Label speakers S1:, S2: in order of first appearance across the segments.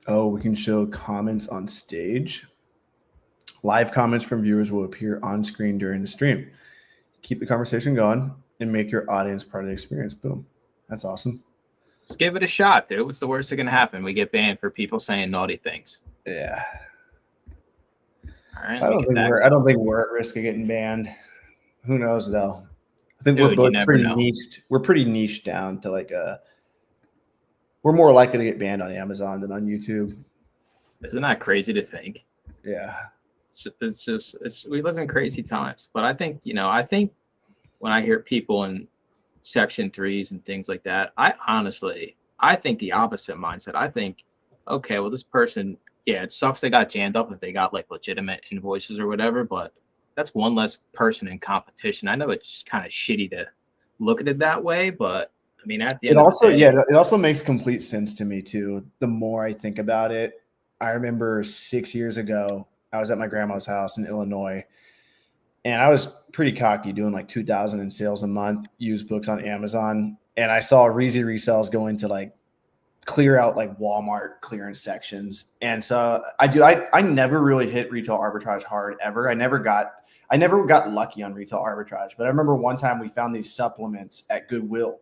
S1: Oh, we can show comments on stage. Live comments from viewers will appear on screen during the stream. Keep the conversation going and make your audience part of the experience. Boom. That's awesome.
S2: Let's give it a shot, dude. What's the worst that can happen? We get banned for people saying naughty things.
S1: Yeah.
S2: All right.
S1: I don't think we're at risk of getting banned. Who knows though? I think we're both pretty niched. We're pretty niche down to like we're more likely to get banned on Amazon than on YouTube.
S2: Isn't that crazy to think?
S1: Yeah.
S2: We live in crazy times. But I think when I hear people in Section 3s and things like that, I think the opposite mindset. I think, okay, well, this person, yeah, it sucks they got jammed up if they got like legitimate invoices or whatever, but that's one less person in competition. I know it's just kind of shitty to look at it that way, but I mean, at the end of the day,
S1: it also makes complete sense to me too. The more I think about it, I remember 6 years ago, I was at my grandma's house in Illinois, and I was pretty cocky doing like 2,000 in sales a month, used books on Amazon. And I saw Reezy resells go into like clear out like Walmart clearance sections. And so I never really hit retail arbitrage hard ever. I never got lucky on retail arbitrage, but I remember one time we found these supplements at Goodwill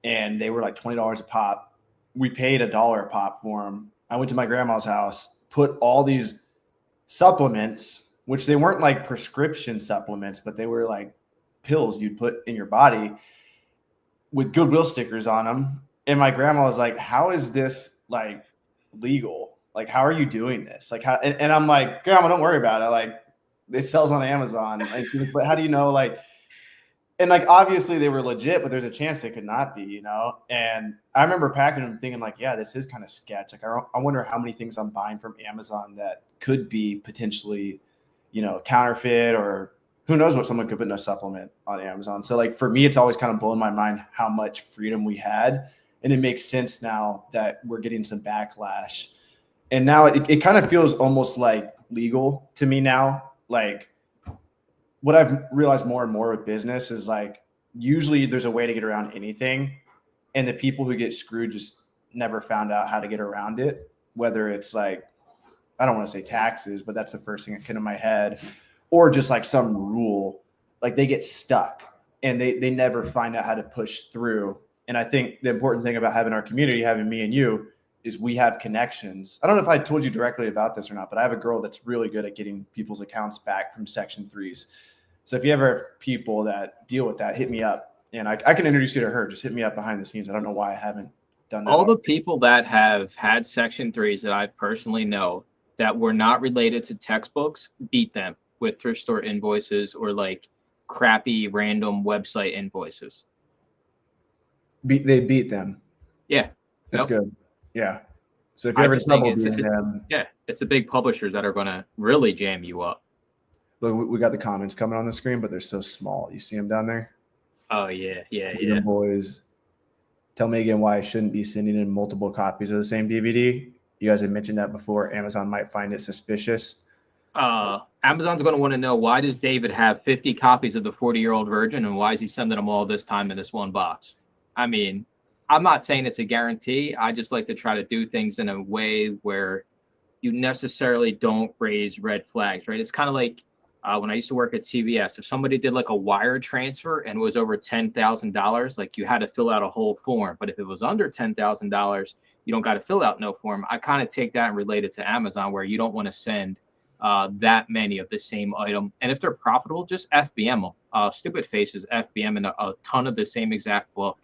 S1: and they were like $20 a pop. We paid $1 a pop for them. I went to my grandma's house, put all these supplements, which they weren't like prescription supplements, but they were like pills you'd put in your body with Goodwill stickers on them. And my grandma was like, how is this like legal? Like, how are you doing this? Like, how, and I'm like, Grandma, don't worry about it. Like, it sells on Amazon. Like, but how do you know? Like, and like, obviously they were legit, but there's a chance they could not be, you know? And I remember packing them thinking like, yeah, this is kind of sketch. Like, I wonder how many things I'm buying from Amazon that could be potentially, you know, counterfeit, or who knows what someone could put in a supplement on Amazon. So like, for me, it's always kind of blown my mind how much freedom we had. And it makes sense now that we're getting some backlash. And now it kind of feels almost like legal to me now. Like, what I've realized more and more with business is like, usually there's a way to get around anything. And the people who get screwed just never found out how to get around it. Whether it's like, I don't want to say taxes, but that's the first thing that came to my head, or just like some rule, like they get stuck and they never find out how to push through. And I think the important thing about having our community, having me and you, is we have connections. I don't know if I told you directly about this or not, but I have a girl that's really good at getting people's accounts back from Section 3s. So if you ever have people that deal with that, hit me up, and I can introduce you to her. Just hit me up behind the scenes. I don't know why I haven't done that.
S2: All the people that have had Section 3s that I personally know that were not related to textbooks beat them with thrift store invoices or like crappy random website invoices.
S1: They beat them.
S2: Yeah.
S1: That's good. Yeah. So if you ever trouble beating them.
S2: Yeah, it's the big publishers that are going to really jam you up.
S1: Look, we got the comments coming on the screen, but they're so small. You see them down there?
S2: Oh, yeah.
S1: Boys, tell me again why I shouldn't be sending in multiple copies of the same DVD. You guys had mentioned that before. Amazon might find it suspicious.
S2: Amazon's going to want to know, why does David have 50 copies of the 40-year-old version, and why is he sending them all this time in this one box? I mean, I'm not saying it's a guarantee. I just like to try to do things in a way where you necessarily don't raise red flags, right? It's kind of like when I used to work at CVS. If somebody did like a wire transfer and was over $10,000, like you had to fill out a whole form. But if it was under $10,000, you don't got to fill out no form. I kind of take that and relate it to Amazon, where you don't want to send that many of the same item. And if they're profitable, just FBM them. Stupid Faces FBM in a ton of the same exact book.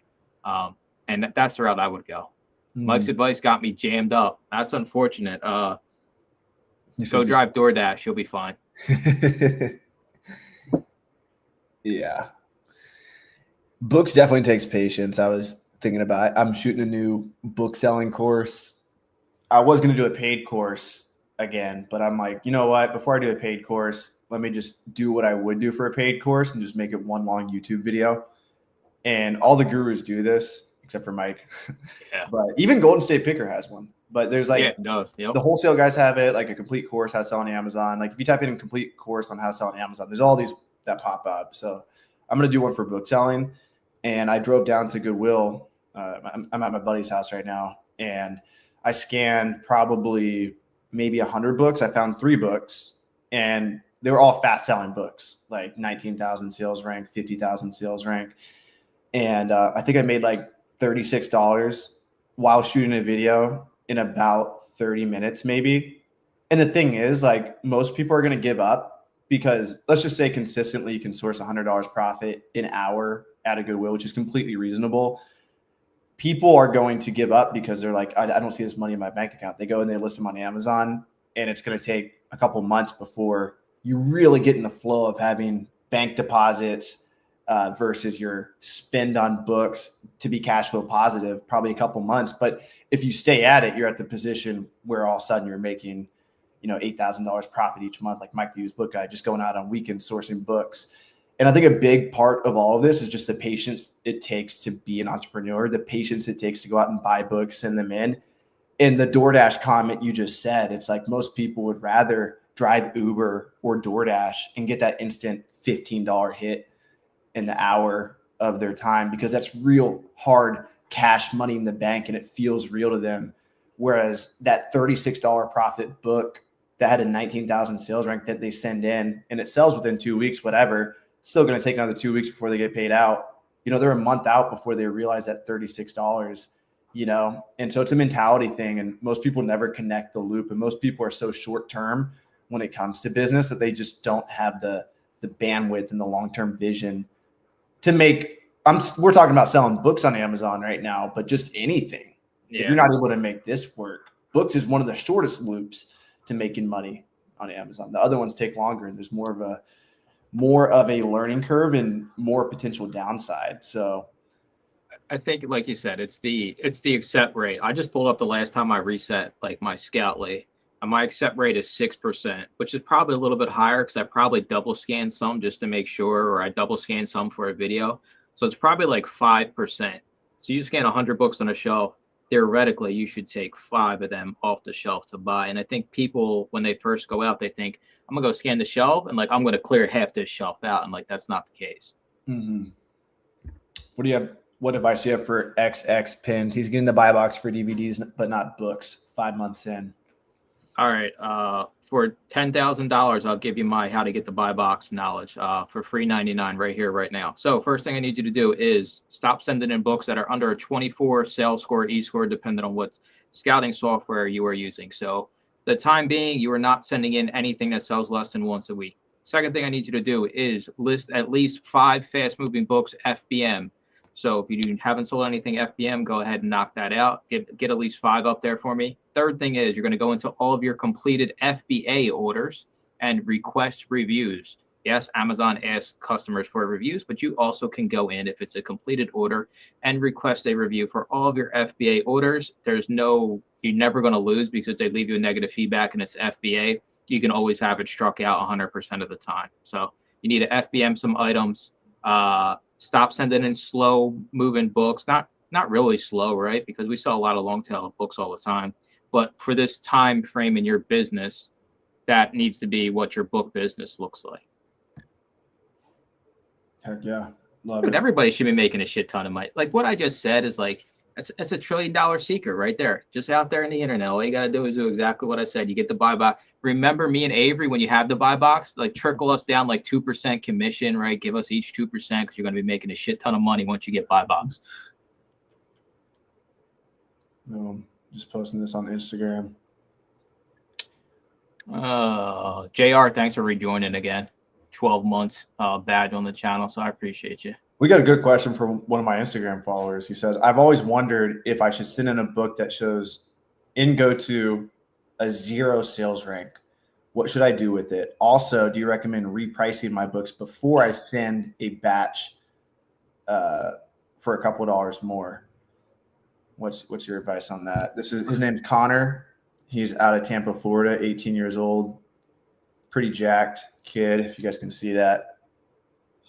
S2: And that's the route I would go. Mike's advice got me jammed up. That's unfortunate. Go drive DoorDash. You'll be fine.
S1: Yeah. Books definitely takes patience. I was thinking about it. I'm shooting a new book selling course. I was going to do a paid course again, but I'm like, you know what? Before I do a paid course, let me just do what I would do for a paid course and just make it one long YouTube video. And all the gurus do this, except for Mike.
S2: Yeah.
S1: But even Golden State Picker has one. But there's like the wholesale guys have it, like a complete course how to sell on Amazon. Like if you type in complete course on how to sell on Amazon, there's all these that pop up. So I'm going to do one for book selling. And I drove down to Goodwill. I'm at my buddy's house right now. And I scanned probably maybe 100 books. I found 3 books, and they were all fast selling books, like 19,000 sales rank, 50,000 sales rank. And I think I made like $36 while shooting a video in about 30 minutes, maybe. And the thing is, like, most people are going to give up because let's just say consistently you can source $100 profit an hour at a Goodwill, which is completely reasonable. People are going to give up because they're like, I don't see this money in my bank account. They go and they list them on Amazon, and it's going to take a couple months before you really get in the flow of having bank deposits versus your spend on books to be cash flow positive, probably a couple months. But if you stay at it, you're at the position where all of a sudden you're making, $8,000 profit each month, like Mike the Used Book Guy, just going out on weekends sourcing books. And I think a big part of all of this is just the patience it takes to be an entrepreneur, the patience it takes to go out and buy books, send them in. And the DoorDash comment you just said, it's like most people would rather drive Uber or DoorDash and get that instant $15 hit in the hour of their time, because that's real hard cash money in the bank and it feels real to them. Whereas that $36 profit book that had a 19,000 sales rank that they send in and it sells within 2 weeks, whatever, it's still going to take another 2 weeks before they get paid out. They're a month out before they realize that $36, and so it's a mentality thing. And most people never connect the loop. And most people are so short term when it comes to business that they just don't have the bandwidth and the long-term vision to make. We're talking about selling books on Amazon right now, but just anything. Yeah. If you're not able to make this work, books is one of the shortest loops to making money on Amazon. The other ones take longer, and there's more of a learning curve and more potential downside. So
S2: I think, like you said, it's the accept rate. I just pulled up the last time I reset like my Scoutly, and my accept rate is 6%, which is probably a little bit higher because I probably double scanned some just to make sure, or I double scanned some for a video. So it's probably like 5%. So you scan 100 books on a shelf, theoretically you should take 5 of them off the shelf to buy. And I think people, when they first go out, they think, I'm gonna go scan the shelf and like I'm gonna clear half this shelf out, and like that's not the case.
S1: Mm-hmm. What advice do you have for XX Pins? He's getting the buy box for DVDs but not books 5 months in.
S2: All right, for $10,000 I'll give you my how to get the buy box knowledge for free 99 right here right now. So first thing I need you to do is stop sending in books that are under a 24 sales score, e-score, depending on what scouting software you are using. So the time being, you are not sending in anything that sells less than once a week. Second thing I need you to do is list at least 5 fast-moving books FBM. So if you haven't sold anything FBM, go ahead and knock that out. Get at least 5 up there for me. Third thing is you're going to go into all of your completed FBA orders and request reviews. Yes, Amazon asks customers for reviews, but you also can go in if it's a completed order and request a review for all of your FBA orders. You're never going to lose because if they leave you a negative feedback and it's FBA, you can always have it struck out 100% of the time. So you need to FBM some items. Stop sending in slow moving books. Not really slow, right? Because we sell a lot of long tail books all the time. But for this time frame in your business, that needs to be what your book business looks like.
S1: Heck yeah. Love
S2: Dude,
S1: it.
S2: everybody should be making a shit ton of money. Like what I just said is like, it's a $1 trillion secret right there. Just out there in the internet. All you got to do is do exactly what I said. You get the buy box. Remember me and Avery, when you have the buy box, like trickle us down like 2% commission, right? Give us each 2% because you're going to be making a shit ton of money once you get buy box.
S1: Just posting this on Instagram.
S2: JR, thanks for rejoining again. 12 months badge on the channel, so I appreciate you.
S1: We got a good question from one of my Instagram followers. He says, I've always wondered if I should send in a book that shows in GoTo a 0 sales rank. What should I do with it? Also, do you recommend repricing my books before I send a batch for a couple of dollars more? What's your advice on that? His name's Connor. He's out of Tampa, Florida, 18 years old, pretty jacked kid, if you guys can see that.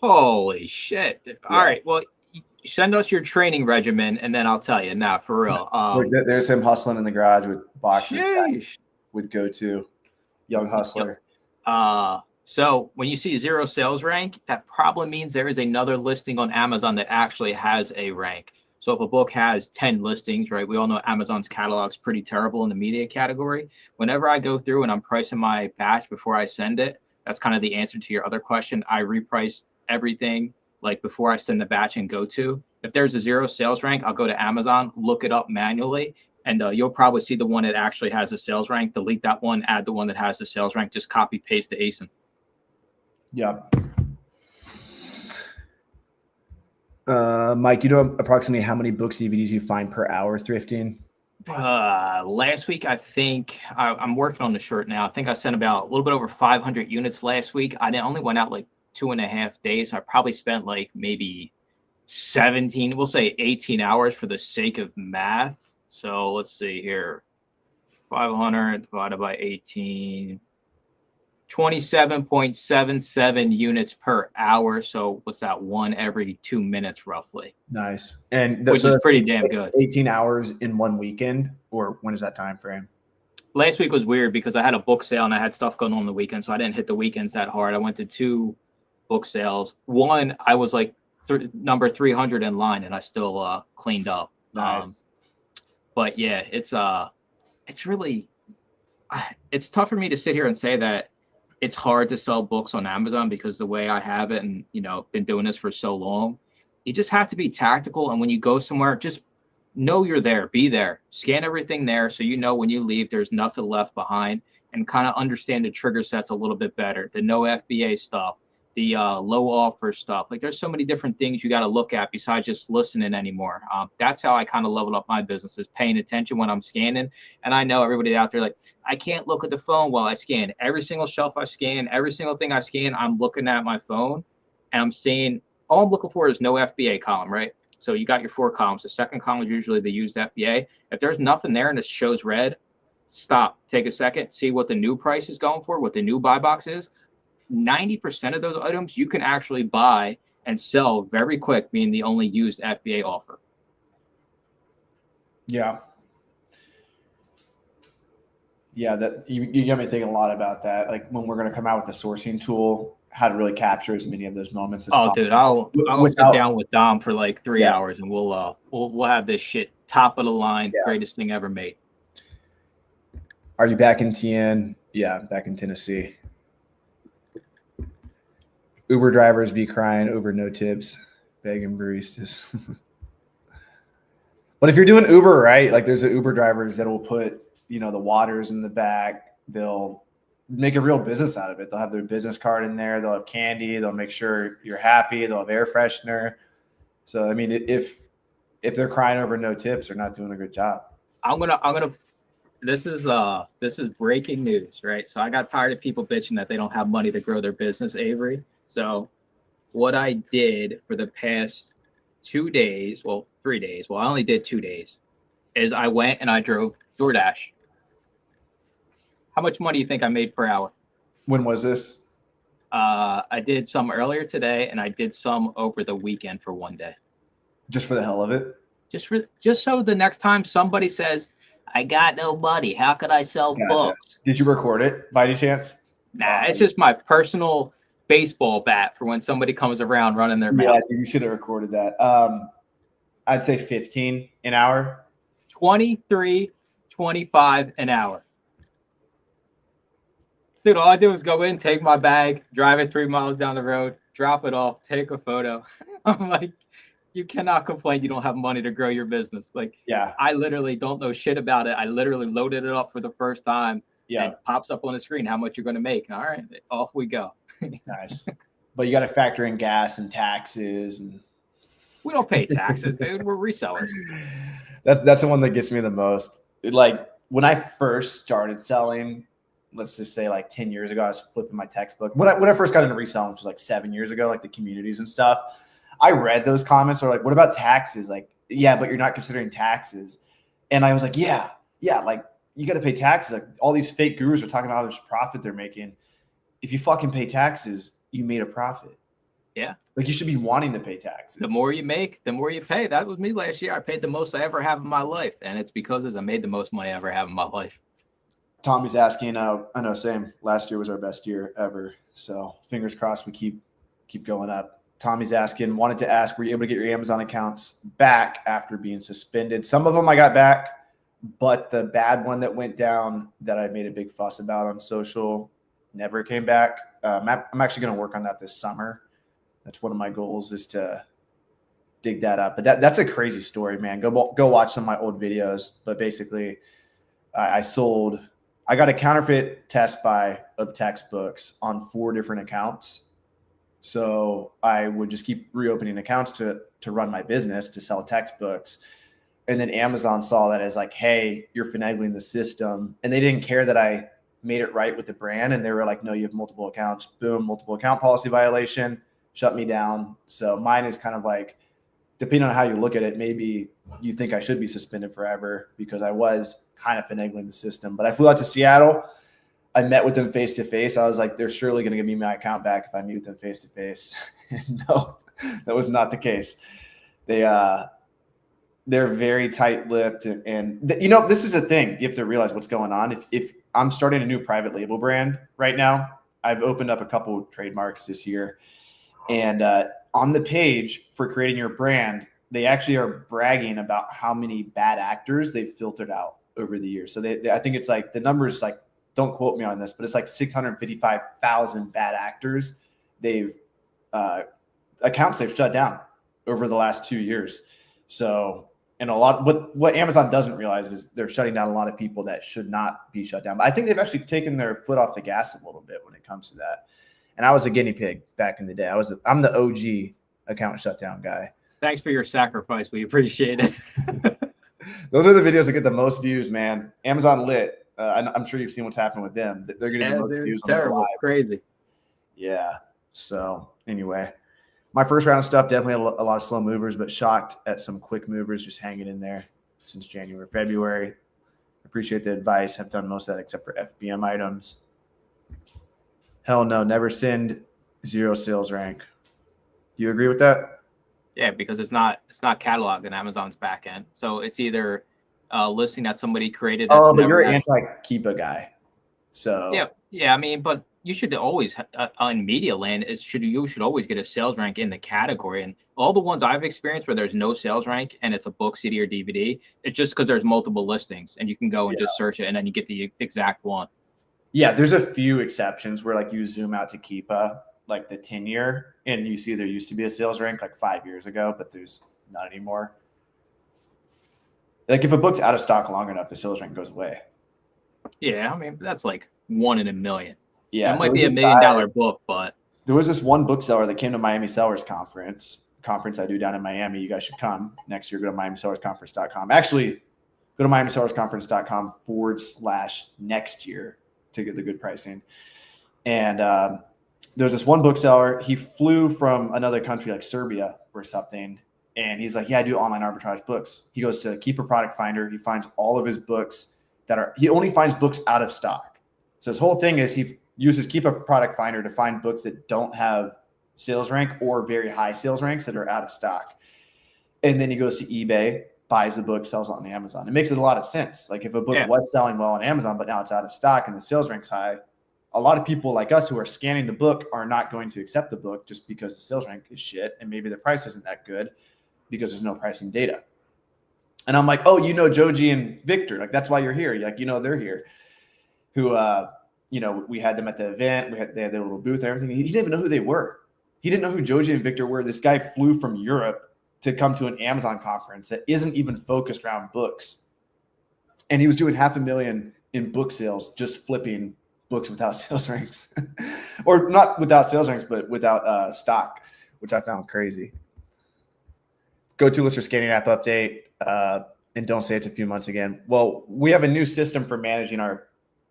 S2: Holy shit. Yeah. All right. Well, send us your training regimen and then I'll tell you. Now, for real.
S1: There's him hustling in the garage with boxes with GoTo. Young hustler.
S2: So when you see 0 sales rank, that probably means there is another listing on Amazon that actually has a rank. So if a book has 10 listings, right, we all know Amazon's catalog's pretty terrible in the media category. Whenever I go through and I'm pricing my batch before I send it, that's kind of the answer to your other question. I reprice everything like before I send the batch and go to. If there's a 0 sales rank, I'll go to Amazon, look it up manually, and you'll probably see the one that actually has a sales rank. Delete that one, add the one that has the sales rank. Just copy paste the ASIN.
S1: Yeah. Mike, you know approximately how many books DVDs you find per hour thrifting?
S2: Last week, I think I'm working on the short now. I think I sent about a little bit over 500 units last week. I only went out like 2.5 days. I probably spent like maybe 17, we'll say 18 hours for the sake of math. So let's see here. 500 divided by 18. 27.77 units per hour. So what's that? One every 2 minutes, roughly.
S1: Nice. And
S2: which is pretty damn good.
S1: 18 hours in one weekend, or when is that time frame?
S2: Last week was weird because I had a book sale and I had stuff going on the weekend, so I didn't hit the weekends that hard. I went to 2 book sales. One, I was like number 300 in line, and I still cleaned up.
S1: Nice.
S2: But yeah, it's really, it's tough for me to sit here and say that it's hard to sell books on Amazon because the way I have it, and been doing this for so long, you just have to be tactical. And when you go somewhere, just know you're there, be there, scan everything there. So, when you leave, there's nothing left behind, and kind of understand the trigger sets a little bit better. The no FBA stuff, the low offer stuff. Like there's so many different things you got to look at besides just listening anymore. That's how I kind of leveled up my business, is paying attention when I'm scanning. And I know everybody out there, like, I can't look at the phone while I scan. Every single shelf I scan, every single thing I scan, I'm looking at my phone and I'm seeing, all I'm looking for is no FBA column, right? So you got your 4 columns. The second column is usually the used FBA. If there's nothing there and it shows red, stop, take a second, see what the new price is going for, what the new buy box is. 90% of those items you can actually buy and sell very quick, being the only used FBA offer.
S1: Yeah. Yeah, that you got me thinking a lot about that. Like when we're going to come out with the sourcing tool, how to really capture as many of those moments as possible.
S2: Dude, I'll sit down with Dom for like 3 hours, and we'll have this shit top of the line, greatest thing ever made.
S1: Are you back in TN? Yeah, back in Tennessee. Uber drivers be crying over no tips, begging baristas. But if you're doing Uber, right, like there's the Uber drivers that will put, the waters in the back. They'll make a real business out of it. They'll have their business card in there. They'll have candy. They'll make sure you're happy. They'll have air freshener. So, I mean, if they're crying over no tips, they're not doing a good job. This
S2: is breaking news, right? So I got tired of people bitching that they don't have money to grow their business, Avery. So what I did for the past 3 days, I only did 2 days, is I went and I drove DoorDash. How much money do you think I made per hour?
S1: When was this?
S2: I did some earlier today, and I did some over the weekend for 1 day.
S1: Just for the hell of it?
S2: Just so the next time somebody says, I got no money, how could I sell books?
S1: Did you record it by any chance?
S2: Nah, it's just my personal baseball bat for when somebody comes around running their mouth.
S1: Yeah, dude, you should have recorded that. I'd say 15 an hour.
S2: 23, 25 an hour. Dude, all I do is go in, take my bag, drive it 3 miles down the road, drop it off, take a photo. I'm like, you cannot complain you don't have money to grow your business. Like,
S1: yeah,
S2: I literally don't know shit about it. I literally loaded it up for the first time. Yeah, and it pops up on the screen how much you're going to make. All right, off we go.
S1: Nice. But you got to factor in gas and taxes. And
S2: we don't pay taxes, dude. We're resellers.
S1: That's the one that gets me the most. Like when I first started selling, let's just say like 10 years ago, I was flipping my textbook. When I first got into reselling, which was like 7 years ago, like the communities and stuff, I read those comments. They're like, what about taxes? Like, yeah, but you're not considering taxes. And I was like, yeah, like you got to pay taxes. Like all these fake gurus are talking about how much profit they're making. If you fucking pay taxes, you made a profit.
S2: Yeah.
S1: Like you should be wanting to pay taxes.
S2: The more you make, the more you pay. That was me last year. I paid the most I ever have in my life. And it's because I made the most money I ever have in my life.
S1: Tommy's asking, I know, same. Last year was our best year ever. So fingers crossed we keep going up. Tommy's wanted to ask, were you able to get your Amazon accounts back after being suspended? Some of them I got back, but the bad one that went down that I made a big fuss about on social never came back. I'm actually going to work on that this summer. That's one of my goals, is to dig that up. But that's a crazy story, man. Go watch some of my old videos. But basically, I got a counterfeit test buy of textbooks on 4 different accounts. So I would just keep reopening accounts to run my business, to sell textbooks. And then Amazon saw that as like, hey, you're finagling the system. And they didn't care that I made it right with the brand. And they were like, no, you have multiple accounts. Boom, multiple account policy violation, shut me down. So mine is kind of like, depending on how you look at it, maybe you think I should be suspended forever because I was kind of finagling the system. But I flew out to Seattle. I met with them face to face. I was like, they're surely going to give me my account back if I meet with them face to face. No, that was not the case. They're very tight-lipped, and this is a thing. You have to realize what's going on. If I'm starting a new private label brand right now, I've opened up a couple of trademarks this year, and on the page for creating your brand, they actually are bragging about how many bad actors they've filtered out over the years. So I think it's like, the numbers, like, don't quote me on this, but it's like 655,000 bad actors accounts they've shut down over the last 2 years. So, and what Amazon doesn't realize is they're shutting down a lot of people that should not be shut down. But I think they've actually taken their foot off the gas a little bit when it comes to that. And I was a guinea pig back in the day. I'm the OG account shutdown guy.
S2: Thanks for your sacrifice. We appreciate it.
S1: Those are the videos that get the most views, man. Amazon Lit. I'm sure you've seen what's happened with them. They're getting the most views.
S2: Terrible, crazy.
S1: Yeah. So anyway, my first round of stuff definitely had a lot of slow movers, but shocked at some quick movers just hanging in there since January, February. Appreciate the advice. Have done most of that except for FBM items. Hell no, never send 0 sales rank. Do you agree with that?
S2: Yeah, because it's not cataloged in Amazon's backend. So it's either listing that somebody created.
S1: Oh, but you're an anti-Keepa guy. So
S2: yeah. I mean, but you should always on Media Land you should always get a sales rank in the category. And all the ones I've experienced where there's no sales rank and it's a book, CD, or DVD, it's just because there's multiple listings and you can go and just search it and then you get the exact one.
S1: Yeah, there's a few exceptions where like you zoom out to Keepa, like the 10-year, and you see there used to be a sales rank like 5 years ago, but there's not anymore. Like if a book's out of stock long enough, the sales rank goes away.
S2: Yeah, I mean, that's like 1 in a million.
S1: Yeah.
S2: It might be $1 million book, but
S1: there was this one bookseller that came to Miami Sellers conference I do down in Miami. You guys should come next year. Go to MiamiSellersConference.com. Actually, go to MiamiSellersConference.com/next year to get the good pricing. And there's this one bookseller. He flew from another country like Serbia or something. And he's like, yeah, I do online arbitrage books. He goes to Keepa Product Finder. He finds all of his books he only finds books out of stock. So his whole thing is he uses Keepa Product Finder to find books that don't have sales rank or very high sales ranks that are out of stock. And then he goes to eBay, buys the book, sells it on Amazon. It makes a lot of sense. Like if a book was selling well on Amazon, but now it's out of stock and the sales rank's high, a lot of people like us who are scanning the book are not going to accept the book just because the sales rank is shit and maybe the price isn't that good because there's no pricing data. And I'm like, oh, Joji and Victor, like that's why you're here. Like, they're here. Who, we had them at the event. They had their little booth and everything. He didn't even know who they were. He didn't know who Joji and Victor were. This guy flew from Europe to come to an Amazon conference that isn't even focused around books. And he was doing $500,000 in book sales, just flipping books without sales ranks or not without sales ranks, but without stock, which I found crazy. GoToList scanning app update. And don't say it's a few months again. Well, we have a new system for managing our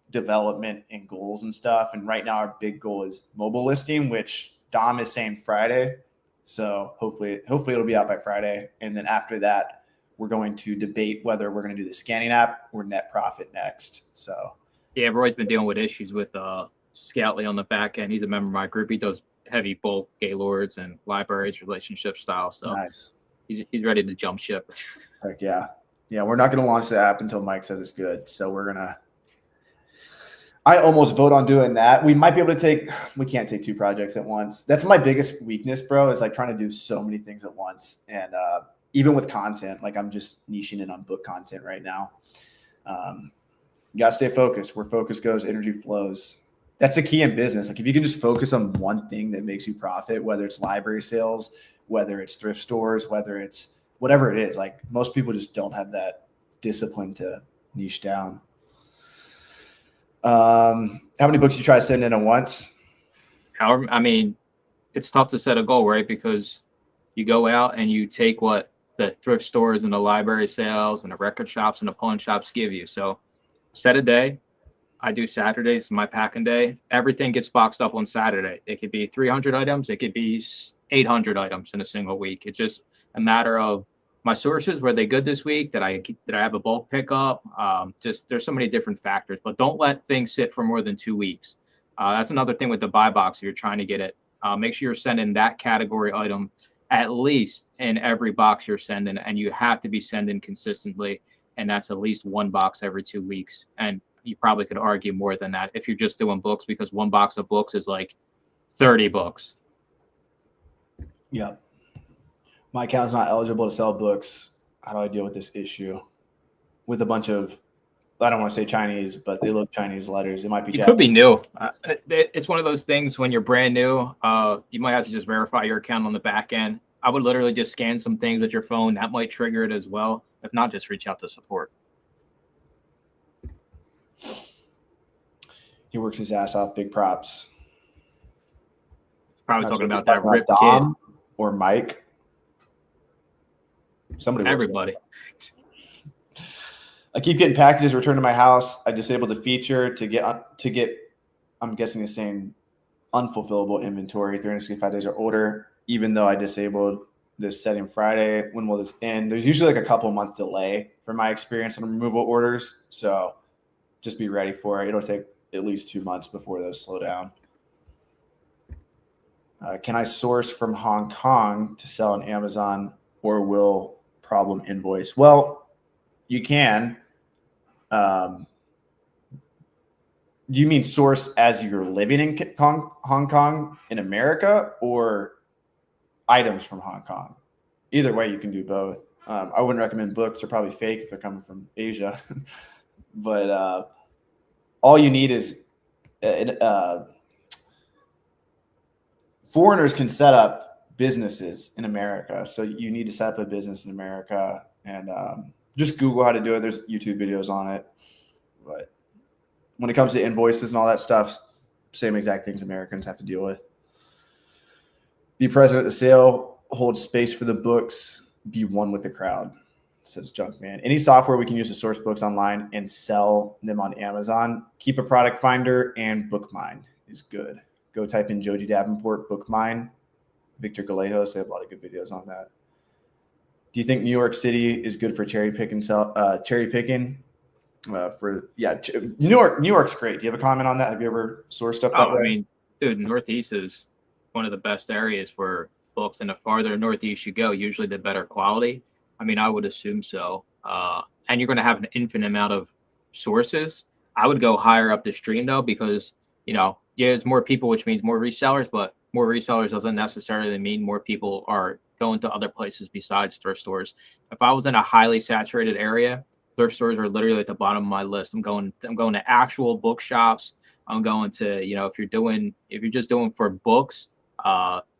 S1: development and goals and stuff. And right now our big goal is mobile listing, which Dom is saying Friday. So hopefully it'll be out by Friday. And then after that, we're going to debate whether we're going to do the scanning app or net profit next. So
S2: yeah, Roy's been dealing with issues with Scoutly on the back end. He's a member of my group. He does heavy bulk Gaylords and libraries, relationship style. So
S1: nice.
S2: He's ready to jump ship.
S1: Heck yeah. Yeah, we're not going to launch the app until Mike says it's good. So we're going to I almost vote on doing that. We might be able to we can't take 2 projects at once. That's my biggest weakness, bro, is like trying to do so many things at once. And even with content, like I'm just niching in on book content right now. You gotta stay focused. Where focus goes, energy flows. That's the key in business. Like if you can just focus on one thing that makes you profit, whether it's library sales, whether it's thrift stores, whether it's whatever it is, like most people just don't have that discipline to niche down. How many books you try to send in at once?
S2: However, I mean, it's tough to set a goal, right? Because you go out and you take what the thrift stores and the library sales and the record shops and the pawn shops give you. So set a day. I do Saturdays, my packing day. Everything gets boxed up on Saturday. It could be 300 items. It could be 800 items in a single week. It's just a matter of my sources. Were they good this week? Did I have a bulk pickup? Just there's so many different factors, but don't let things sit for more than 2 weeks. That's another thing with the buy box. If you're trying to get it, make sure you're sending that category item at least in every box you're sending, and you have to be sending consistently. And that's at least 1 box every 2 weeks. And you probably could argue more than that if you're just doing books, because 1 box of books is like 30 books.
S1: Yeah. My account is not eligible to sell books. How do I deal with this issue? With a bunch of, I don't want to say Chinese, but they look Chinese letters. It might be.
S2: It could be new. It's one of those things when you're brand new, you might have to just verify your account on the back end. I would literally just scan some things with your phone. That might trigger it as well. If not, just reach out to support.
S1: He works his ass off. Big props.
S2: Probably talking about that Rip
S1: Dom kid or Mike. Somebody.
S2: Everybody.
S1: I keep getting packages returned to my house. I disabled the feature to get. I'm guessing the same unfulfillable inventory 365 days or older. Even though I disabled this setting Friday, when will this end? There's usually like a couple month delay from my experience on removal orders. So just be ready for it. It'll take at least 2 months before those slow down. Can I source from Hong Kong to sell on Amazon, or will problem invoice? Well, you can. Do you mean source as you're living in Hong Kong in America, or items from Hong Kong? Either way, you can do both. I wouldn't recommend books. They're probably fake if they're coming from Asia. But all you need is foreigners can set up businesses in America. So you need to set up a business in America, and just Google how to do it. There's YouTube videos on it. But when it comes to invoices and all that stuff, same exact things Americans have to deal with. Be present at the sale, hold space for the books, be one with the crowd, says Junkman. Any software we can use to source books online and sell them on Amazon. Keep a product finder, and BookMine is good. Go type in Joji Davenport, BookMine, Victor Galejos. They have a lot of good videos on that. Do you think New York City is good for cherry picking? New York's great. Do you have a comment on that? Have you ever sourced up that way?
S2: I mean, dude, Northeast is one of the best areas for books, and the farther northeast you go, usually the better quality. I mean, I would assume so. And you're going to have an infinite amount of sources. I would go higher up the stream though, because there's more people, which means more resellers, but more resellers doesn't necessarily mean more people are going to other places besides thrift stores. If I was in a highly saturated area, thrift stores are literally at the bottom of my list. I'm going to actual bookshops. I'm going to, if you're just doing for books,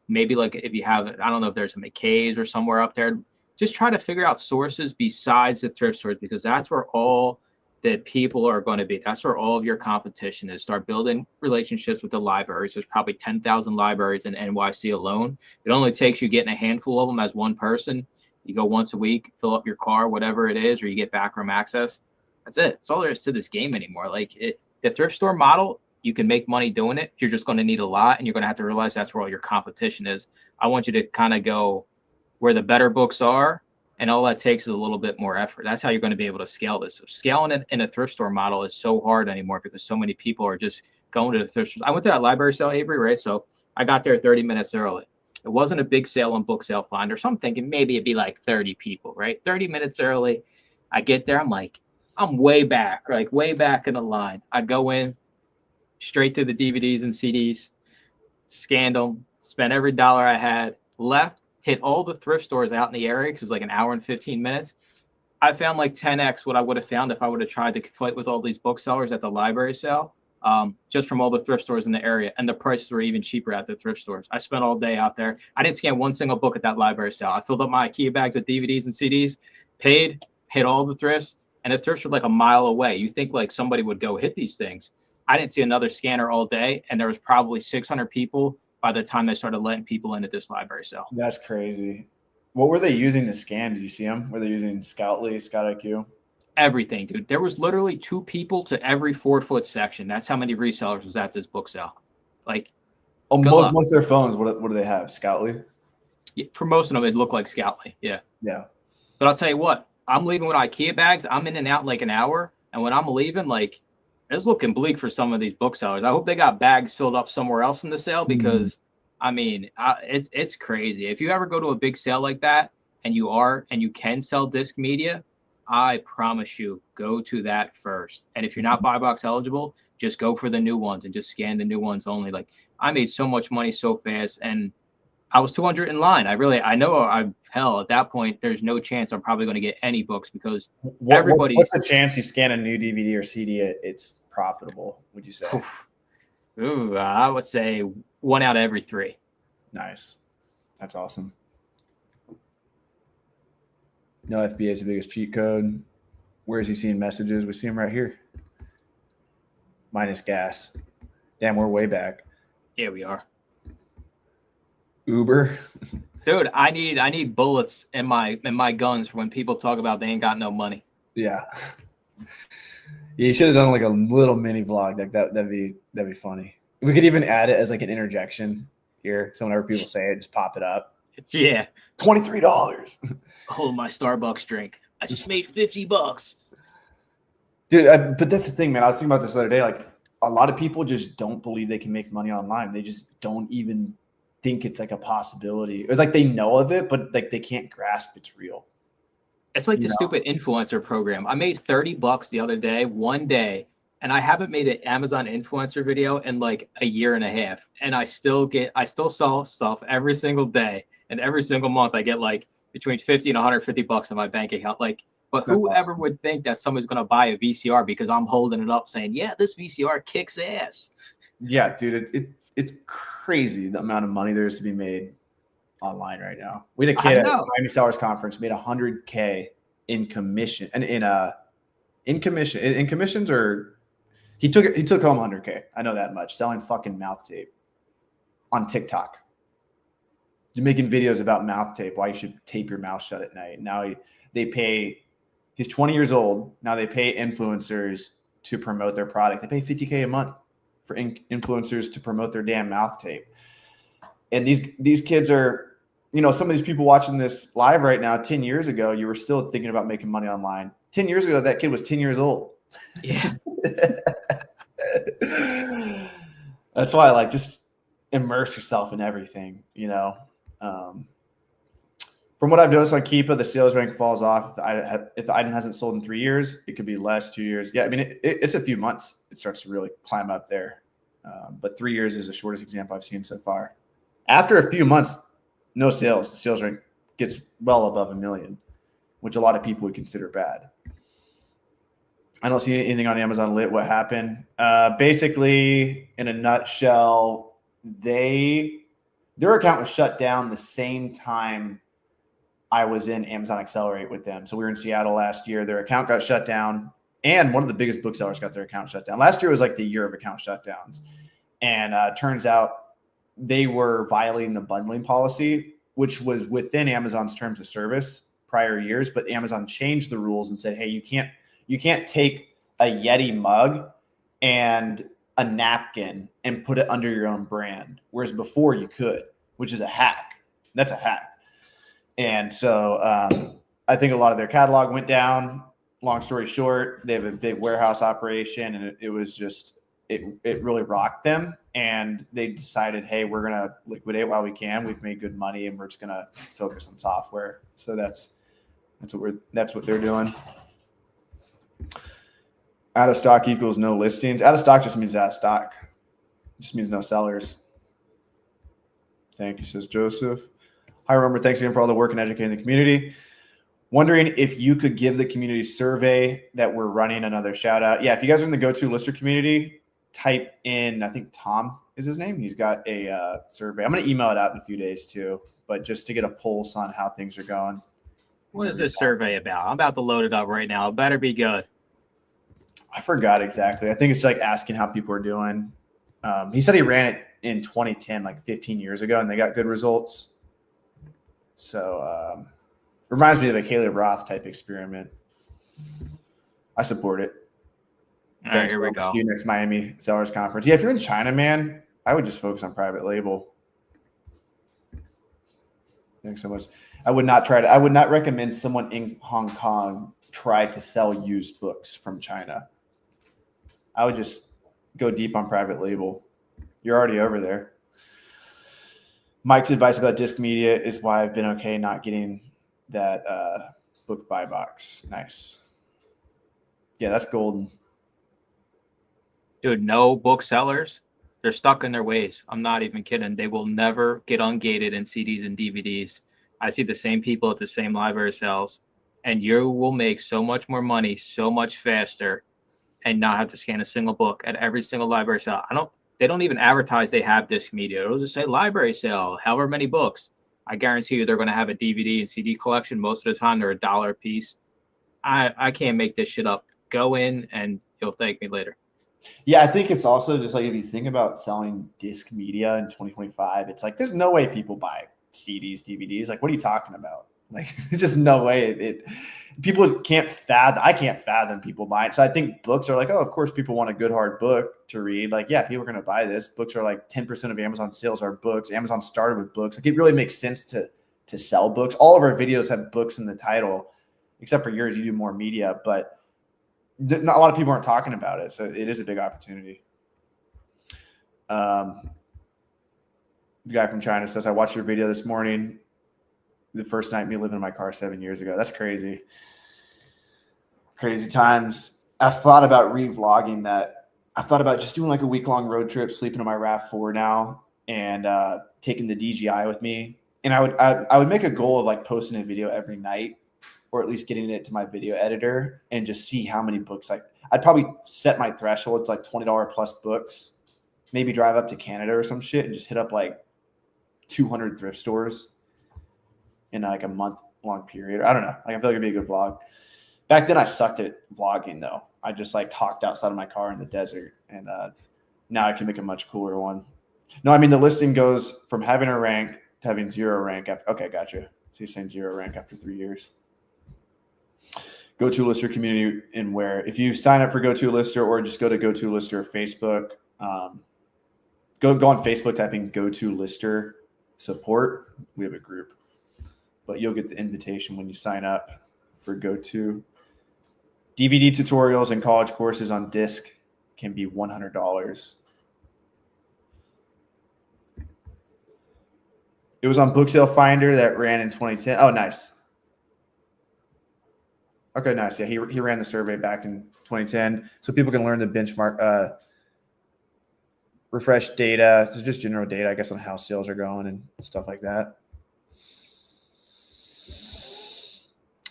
S2: maybe like if you have, I don't know if there's a McKay's or somewhere up there, just try to figure out sources besides the thrift stores, because that's where all the people are going to be. That's where all of your competition is. Start building relationships with the libraries. There's probably 10,000 libraries in NYC alone. It only takes you getting a handful of them as one person. You go once a week, fill up your car, whatever it is, or you get backroom access. That's it. That's all there is to this game anymore. The thrift store model, you can make money doing it. You're just going to need a lot, and you're going to have to realize that's where all your competition is. I want you to kind of go where the better books are, and all that takes is a little bit more effort. That's how you're going to be able to scale this. So scaling it in a thrift store model is so hard anymore because so many people are just going to the thrift store. I went to that library sale, Avery, right? So I got there 30 minutes early. It wasn't a big sale on Book Sale Finder. So I'm thinking maybe it'd be like 30 people, right? 30 minutes early. I get there. I'm like, I'm way back in the line. I go in. straight to the DVDs and CDs, scanned them, spent every dollar I had, left, hit all the thrift stores out in the area because it was like an hour and 15 minutes. I found like 10x what I would have found if I would have tried to fight with all these booksellers at the library sale, just from all the thrift stores in the area. And the prices were even cheaper at the thrift stores. I spent all day out there. I didn't scan one single book at that library sale. I filled up my IKEA bags with DVDs and CDs, paid, hit all the thrifts, and the thrifts were like a mile away. You think like somebody would go hit these things. I didn't see another scanner all day, and there was probably 600 people by the time they started letting people into this library sale.
S1: That's crazy. What were they using to scan? Did you see them? Were they using Scoutly, Scout IQ?
S2: Everything, dude. There was literally 2 people to every 4-foot section. That's how many resellers was at this book sale. Like,
S1: most of their phones, what do they have? Scoutly?
S2: Yeah, for most of them, it looked like Scoutly. Yeah.
S1: Yeah.
S2: But I'll tell you what, I'm leaving with IKEA bags. I'm in and out in like an hour. And when I'm leaving, like, it's looking bleak for some of these booksellers. I hope they got bags filled up somewhere else in the sale because, I mean, it's crazy. If you ever go to a big sale like that and you can sell disc media, I promise you, go to that first. And if you're not buy box eligible, just go for the new ones and just scan the new ones only. Like, I made so much money so fast, and I was 200 in line. I know hell, at that point, there's no chance I'm probably going to get any books because everybody.
S1: What's the chance you scan a new DVD or CD? It's profitable, would you say?
S2: Ooh, I would say 1 out of every 3.
S1: Nice. That's awesome. No FBA is the biggest cheat code. Where is he seeing messages? We see him right here. Minus gas. Damn, we're way back.
S2: Yeah, we are.
S1: Uber.
S2: Dude, I need bullets in my guns for when people talk about they ain't got no money.
S1: Yeah. Yeah, you should have done like a little mini vlog. Like that'd be funny. We could even add it as like an interjection here. So whenever people say it, just pop it up.
S2: Yeah.
S1: $23.
S2: Hold my Starbucks drink. I just made $50.
S1: Dude, but that's the thing, man. I was thinking about this the other day. Like, a lot of people just don't believe they can make money online. They just don't even think it's like a possibility. Or like they know of it, but like they can't grasp it's real.
S2: It's like the stupid influencer program. I made $30 the other day, one day, and I haven't made an Amazon influencer video in like a year and a half. And I still sell stuff every single day. And every single month I get like between 50 and 150 bucks in my bank account. Like, but whoever would think that someone's going to buy a VCR because I'm holding it up saying, yeah, this VCR kicks ass.
S1: Yeah, dude, it's crazy the amount of money there is to be made online right now. We had a kid at Miami Sellers Conference made $100K in commission and in commissions, or he took home $100K. I know that much, selling fucking mouth tape on TikTok. You're making videos about mouth tape, why you should tape your mouth shut at night. Now he's 20 years old. Now they pay influencers to promote their product. They pay $50K a month for influencers to promote their damn mouth tape. And these kids are, some of these people watching this live right now, 10 years ago, you were still thinking about making money online. 10 years ago, that kid was 10 years old.
S2: Yeah.
S1: That's why, like, just immerse yourself in everything, From what I've noticed on Keepa, the sales rank falls off. If the item hasn't sold in 3 years, it could be less, 2 years. Yeah, I mean, it's a few months. It starts to really climb up there. But 3 years is the shortest example I've seen so far. After a few months, no sales. The sales rank gets well above 1 million, which a lot of people would consider bad. I don't see anything on Amazon Lit. What happened? Basically, in a nutshell, their account was shut down the same time I was in Amazon Accelerate with them. So we were in Seattle last year. Their account got shut down, and one of the biggest booksellers got their account shut down. Last year was like the year of account shutdowns. And turns out they were violating the bundling policy, which was within Amazon's terms of service prior years. But Amazon changed the rules and said, hey, you can't take a Yeti mug and a napkin and put it under your own brand. Whereas before you could, which is a hack. That's a hack. And so I think a lot of their catalog went down. Long story short, they have a big warehouse operation, and it was just, it really rocked them. And they decided, hey, we're going to liquidate while we can. We've made good money, and we're just going to focus on software. So that's what they're doing. Out of stock equals no listings. Out of stock just means out of stock. Just means no sellers. Thank you, says Joseph. Hi, Romer. Thanks again for all the work in educating the community. Wondering if you could give the community survey that we're running another shout out. Yeah, if you guys are in the Go-To Lister community, type in, I think Tom is his name. He's got a survey. I'm going to email it out in a few days too, but just to get a pulse on how things are going.
S2: What is this survey about? I'm about to load it up right now. It better be good.
S1: I forgot exactly. I think it's like asking how people are doing. He said he ran it in 2010, like 15 years ago, and they got good results. So reminds me of a Caleb Roth type experiment. I support it.
S2: All right, here we go.
S1: See you next Miami Sellers Conference. Yeah, if you're in China, man, I would just focus on private label. Thanks so much. I would not recommend someone in Hong Kong try to sell used books from China. I would just go deep on private label. You're already over there. Mike's advice about disc media is why I've been okay not getting that book buy box. Nice. Yeah, that's golden.
S2: Dude, no booksellers. They're stuck in their ways. I'm not even kidding. They will never get ungated in CDs and DVDs. I see the same people at the same library sales, and you will make so much more money so much faster and not have to scan a single book at every single library sale. They don't even advertise they have disc media. It'll just say library sale, however many books. I guarantee you they're going to have a DVD and CD collection. Most of the time they're $1 a piece. I can't make this shit up. Go in and you'll thank me later.
S1: Yeah, I think it's also just like if you think about selling disc media in 2025, it's like there's no way people buy CDs, DVDs. Like, what are you talking about? Like, just no way. People can't fathom. I can't fathom people buying. So I think books are like, oh, of course, people want a good hard book to read. Like, yeah, people are going to buy this. Books are like 10% of Amazon sales are books. Amazon started with books. Like, it really makes sense to sell books. All of our videos have books in the title, except for yours. You do more media, but not a lot of people aren't talking about it. So it is a big opportunity. The guy from China says, I watched your video this morning. The first night me living in my car 7 years ago. That's crazy. Crazy times. I've thought about re-vlogging that. I've thought about just doing like a week-long road trip, sleeping in my RAV4 now, and taking the DJI with me. And I would make a goal of like posting a video every night, or at least getting it to my video editor, and just see how many books. Like, I'd probably set my threshold to like $20 plus books, maybe drive up to Canada or some shit and just hit up like 200 thrift stores in like a month-long period. I don't know. Like, I feel like it'd be a good vlog. Back then I sucked at vlogging though. I just like talked outside of my car in the desert, and now I can make a much cooler one. No, I mean, the listing goes from having a rank to having 0 rank after. Okay, gotcha. So you're saying 0 rank after 3 years. Go-To Lister community, and where if you sign up for Go-To Lister or just go to Go-To Lister Facebook, go on Facebook, type in Go-To Lister support. We have a group, but you'll get the invitation when you sign up for Go-To. DVD tutorials and college courses on disc can be $100. It was on Book Sale Finder that ran in 2010. Oh, nice. Okay, nice. Yeah, he ran the survey back in 2010, so people can learn the benchmark, refresh data, so just general data, I guess, on how sales are going and stuff like that.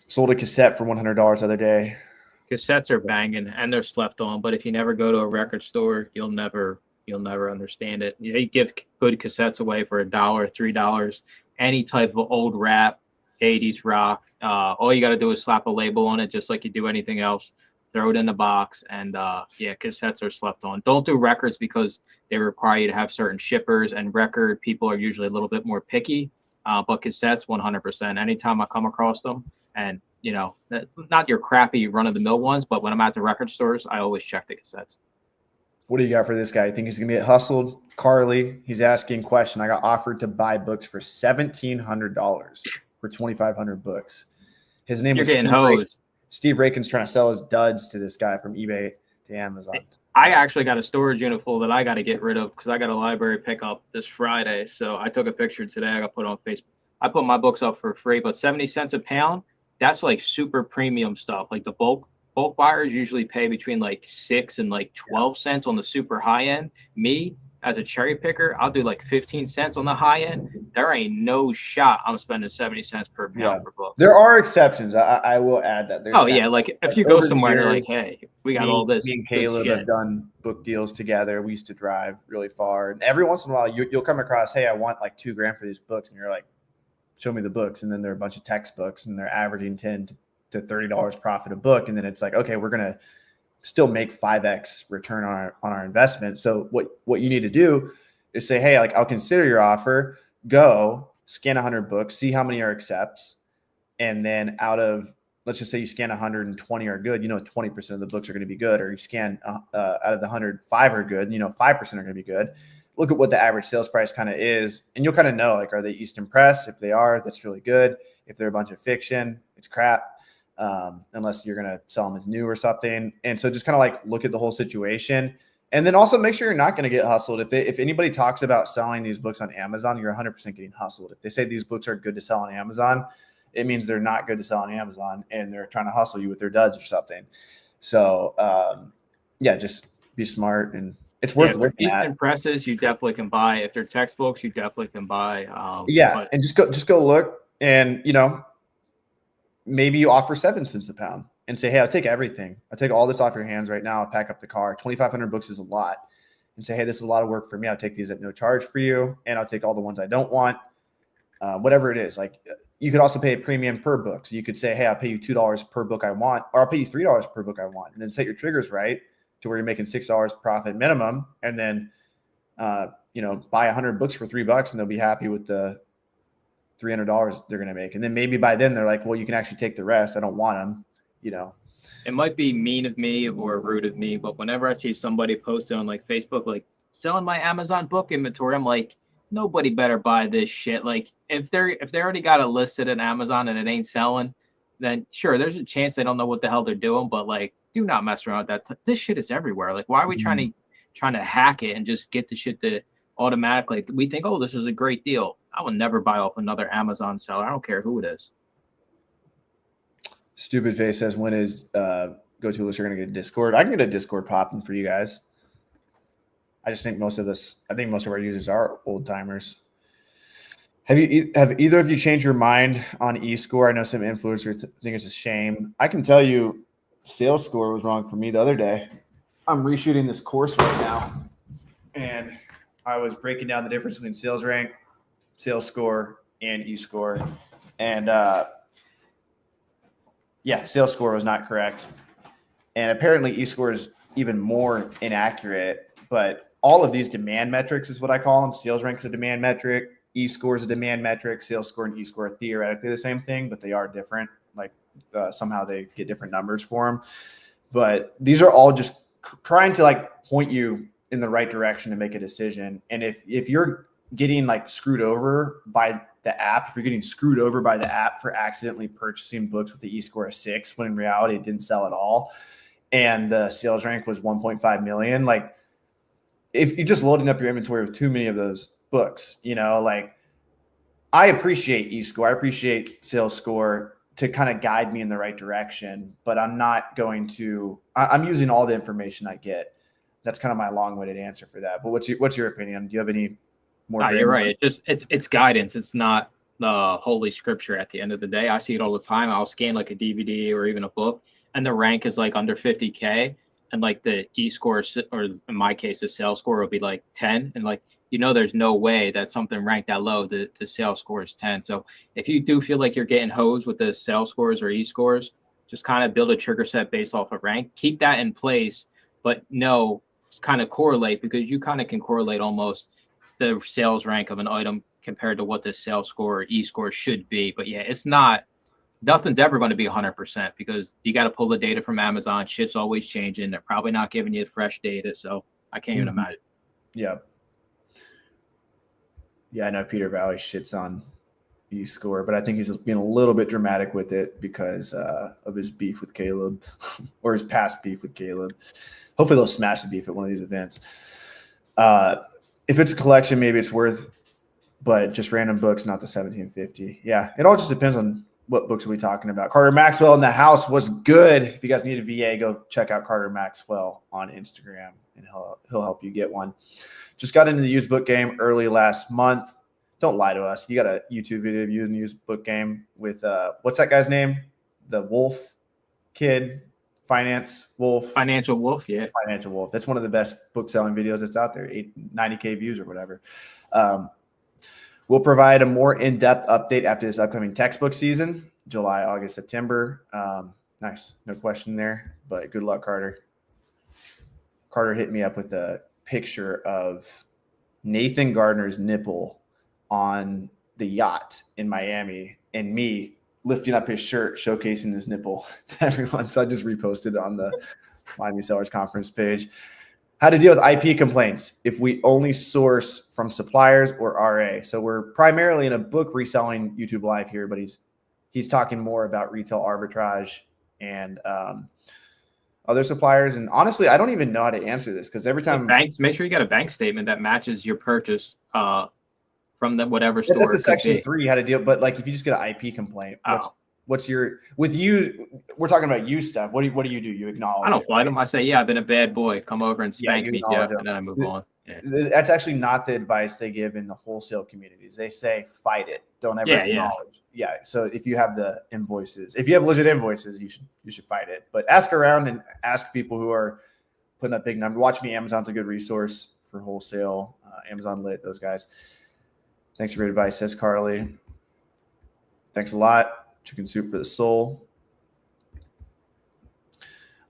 S1: Sold a cassette for $100 the other day.
S2: Cassettes are banging and they're slept on, but if you never go to a record store, you'll never understand it. They give good cassettes away for $1, $3, any type of old rap, 80s rock. All you got to do is slap a label on it, just like you do anything else. Throw it in the box, and yeah, cassettes are slept on. Don't do records because they require you to have certain shippers, and record people are usually a little bit more picky. But cassettes, 100%. Anytime I come across them, and you know, not your crappy run-of-the-mill ones, but when I'm at the record stores, I always check the cassettes.
S1: What do you got for this guy? You think he's gonna get hustled? Carly, he's asking question. I got offered to buy books for $1,700 for 2,500 books. His name was Steve Rakin's trying to sell his duds to this guy from eBay to Amazon.
S2: I actually got a storage unit full that I got to get rid of because I got a library pickup this Friday. So I took a picture today. I got put on Facebook. I put my books up for free, but 70 cents a pound, that's like super premium stuff. Like the bulk buyers usually pay between like 6 and like 12 cents on the super high end. Me, as a cherry picker, I'll do like 15 cents on the high end. There ain't no shot I'm spending 70 cents per
S1: Yeah,
S2: pound for books.
S1: there are exceptions. I will add that there's
S2: Oh
S1: kind
S2: yeah, like if
S1: like
S2: you go
S1: over the
S2: somewhere and you're like,
S1: years,
S2: hey, we got all
S1: me
S2: this
S1: me and
S2: good
S1: Caleb have
S2: shit.
S1: done book deals together. We used to drive really far, and every once in a while you'll come across, hey, I want like $2,000 for these books, and you're like, show me the books, and then they're a bunch of textbooks, and they're averaging $10 to $30 profit a book, and then it's like, okay, we're gonna still make 5x return on our investment. So what you need to do is say, hey, like I'll consider your offer. Go scan 100 books, see how many are accepts, and then out of, let's just say you scan 120 are good, 20% of the books are going to be good, or you scan out of the 105 are good, 5% are going to be good. Look at what the average sales price kind of is, and you'll kind of know, like, are they Easton Press? If they are, that's really good. If they're a bunch of fiction, it's crap. Unless you're going to sell them as new or something. And so just kind of like look at the whole situation. And then also make sure you're not going to get hustled. If anybody talks about selling these books on Amazon, you're 100% getting hustled. If they say these books are good to sell on Amazon, it means they're not good to sell on Amazon and they're trying to hustle you with their duds or something. So, yeah, just be smart, and it's worth looking
S2: Easton
S1: at.
S2: Presses, you definitely can buy. If they're textbooks, you definitely can buy.
S1: Yeah,
S2: But
S1: and just go look, and maybe you offer 7 cents a pound and say, hey, I'll take everything. I'll take all this off your hands right now. I'll pack up the car. 2,500 books is a lot. And say, hey, this is a lot of work for me. I'll take these at no charge for you. And I'll take all the ones I don't want. Whatever it is. Like, you could also pay a premium per book. So you could say, hey, I'll pay you $2 per book I want, or I'll pay you $3 per book I want. And then set your triggers right to where you're making $6 profit minimum. And then, buy 100 books for $3 and they'll be happy with the $300 they're going to make. And then maybe by then they're like, well, you can actually take the rest. I don't want them,
S2: it might be mean of me or rude of me, but whenever I see somebody posted on like Facebook, like selling my Amazon book inventory, I'm like, nobody better buy this shit. Like if they already got it listed at Amazon and it ain't selling, then sure, there's a chance they don't know what the hell they're doing. But like, do not mess around with that. This shit is everywhere. Like, why are we trying to hack it and just get the shit to automatically? We think, oh, this is a great deal. I will never buy off another Amazon seller. I don't care who it is.
S1: Stupid Face says, when is go-to list you're going to get a Discord? I can get a Discord popping for you guys. I just think most of our users are old timers. Have either of you changed your mind on eScore? I know some influencers think it's a shame. I can tell you sales score was wrong for me the other day. I'm reshooting this course right now, and I was breaking down the difference between sales rank, sales score, and eScore. And sales score was not correct. And apparently eScore is even more inaccurate, but all of these demand metrics is what I call them. Sales rank is a demand metric. eScore is a demand metric. Sales score and eScore are theoretically the same thing, but they are different. Like somehow they get different numbers for them. But these are all just trying to like point you in the right direction to make a decision. And if you're getting like screwed over by the app, if you're getting screwed over by the app for accidentally purchasing books with the eScore of 6, when in reality it didn't sell at all, and the sales rank was 1.5 million, like if you're just loading up your inventory with too many of those books, like I appreciate eScore, I appreciate sales score to kind of guide me in the right direction, but I'm not going to. I'm using all the information I get. That's kind of my long-winded answer for that. But what's your opinion? Do you have any more?
S2: No, you're right. It's guidance. It's not the holy scripture. At the end of the day, I see it all the time. I'll scan like a DVD or even a book, and the rank is like under 50K, and like the e-score, or in my case, the sales score will be like 10, and like there's no way that something ranked that low. The sales score is 10. So if you do feel like you're getting hosed with the sales scores or e-scores, just kind of build a trigger set based off of rank. Keep that in place, but kind of correlate, because you kind of can correlate almost the sales rank of an item compared to what the sales score or e-score should be. But yeah, nothing's ever going to be 100%, because you got to pull the data from Amazon. Shit's always changing. They're probably not giving you fresh data. So I can't even imagine.
S1: Yeah. Yeah, I know Peter Valley shits on eScore, but I think he's being a little bit dramatic with it because of his beef with Caleb or his past beef with Caleb. Hopefully they'll smash the beef at one of these events. If it's a collection, maybe it's worth, but just random books, not the 1750. Yeah, it all just depends on what books are we talking about? Carter Maxwell in the house was good. If you guys need a VA, go check out Carter Maxwell on Instagram, and he'll help you get one. Just got into the used book game early last month. Don't lie to us. You got a YouTube video of you in the used book game with what's that guy's name? The Wolf kid, Financial Wolf.
S2: Yeah.
S1: Financial Wolf. That's one of the best book selling videos that's out there. 90K views or whatever. We'll provide a more in-depth update after this upcoming textbook season, July, August, September. Nice. No question there, but good luck, Carter. Carter hit me up with a picture of Nathan Gardner's nipple on the yacht in Miami and me lifting up his shirt, showcasing his nipple to everyone. So I just reposted it on the Miami Sellers Conference page. How to deal with IP complaints if we only source from suppliers or RA. So we're primarily in a book reselling YouTube Live here, but he's talking more about retail arbitrage and other suppliers. And honestly, I don't even know how to answer this because every time
S2: banks, make sure you got a bank statement that matches your purchase from the whatever store.
S1: That's a section 3 how to deal. But like if you just get an IP complaint, what's your with you? We're talking about you stuff. What do you do? You acknowledge?
S2: I don't fight them. I say, yeah, I've been a bad boy. Come over and spank me, Jeff, and then I move on. Yeah.
S1: That's actually not the advice they give in the wholesale communities. They say fight it. Don't ever acknowledge. Yeah. So if you have the invoices, if you have legit invoices, you should fight it. But ask around and ask people who are putting up big numbers. Watch Me Amazon's a good resource for wholesale. Amazon Lit, those guys. Thanks for your advice, says Carly. Thanks a lot. Chicken soup for the soul.